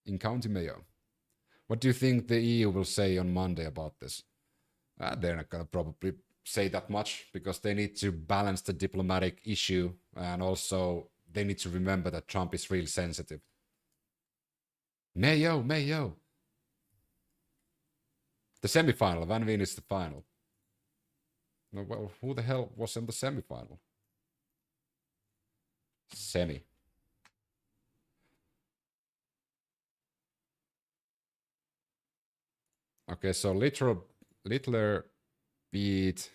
In County Mayo. What do you think the EU will say on Monday about this? They're not gonna probably say that much because they need to balance the diplomatic issue, and also they need to remember that Trump is real sensitive. Mayo. The semi-final. Van Veen is the final. No, well, who the hell was in the semi-final? Semi. Okay, so Littler beat.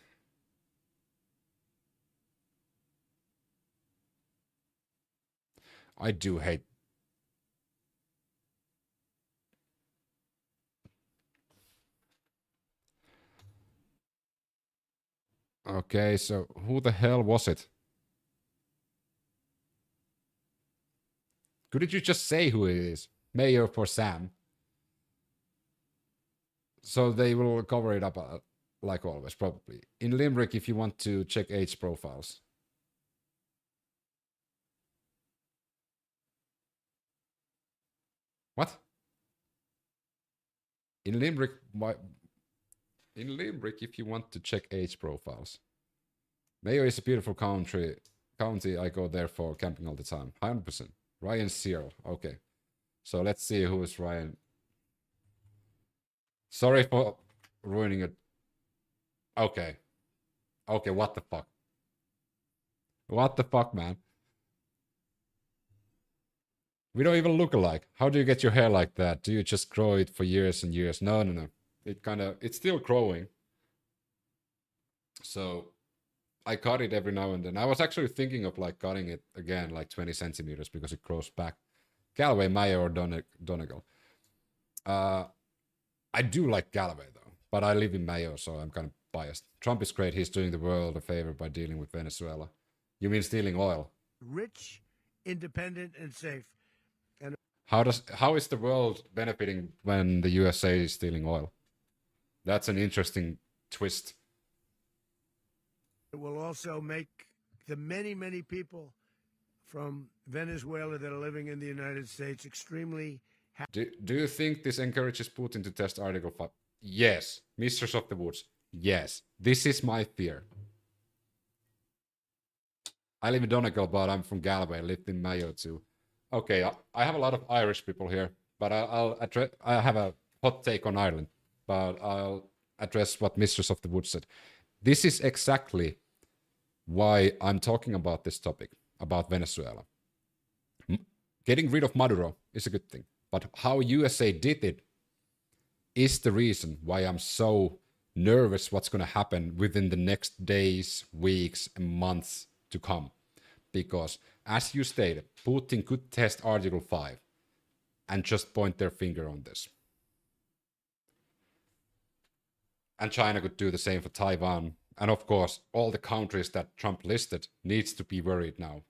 I do hate. Okay, so who the hell was it? Couldn't you just say who it is? Mayor for Sam. So they will cover it up like always, probably. In Limerick, if you want to check age profiles. What? In Limerick, if you want to check age profiles. Mayo is a beautiful county. I go there for camping all the time. 100%. Ryan Searle. Okay. So let's see who is Ryan. Sorry for ruining it. Okay. Okay, what the fuck? What the fuck, man? We don't even look alike. How do you get your hair like that? Do you just grow it for years and years? No. It's still growing. So I cut it every now and then. I was actually thinking of like cutting it again, like 20 centimeters because it grows back. Galloway, Mayo, or Donegal. I do like Galloway though, but I live in Mayo, so I'm kind of biased. Trump is great. He's doing the world a favor by dealing with Venezuela. You mean stealing oil? Rich, independent, and safe. And how is the world benefiting when the USA is stealing oil? That's an interesting twist. it will also make the many people from Venezuela that are living in the United States extremely happy. Do you think this encourages Putin to test Article 5? Yes. Mistress of the Woods. Yes. This is my fear. I live in Donegal, but I'm from Galway. I lived in Mayo too. Okay, I have a lot of Irish people here, but I have a hot take on Ireland, but I'll address what Mistress of the Woods said. This is exactly why I'm talking about this topic, about Venezuela. Getting rid of Maduro is a good thing, but how USA did it is the reason why I'm so nervous what's going to happen within the next days, weeks, and months to come. Because, as you stated, Putin could test Article 5 and just point their finger on this. And China could do the same for Taiwan. And of course, all the countries that Trump listed needs to be worried now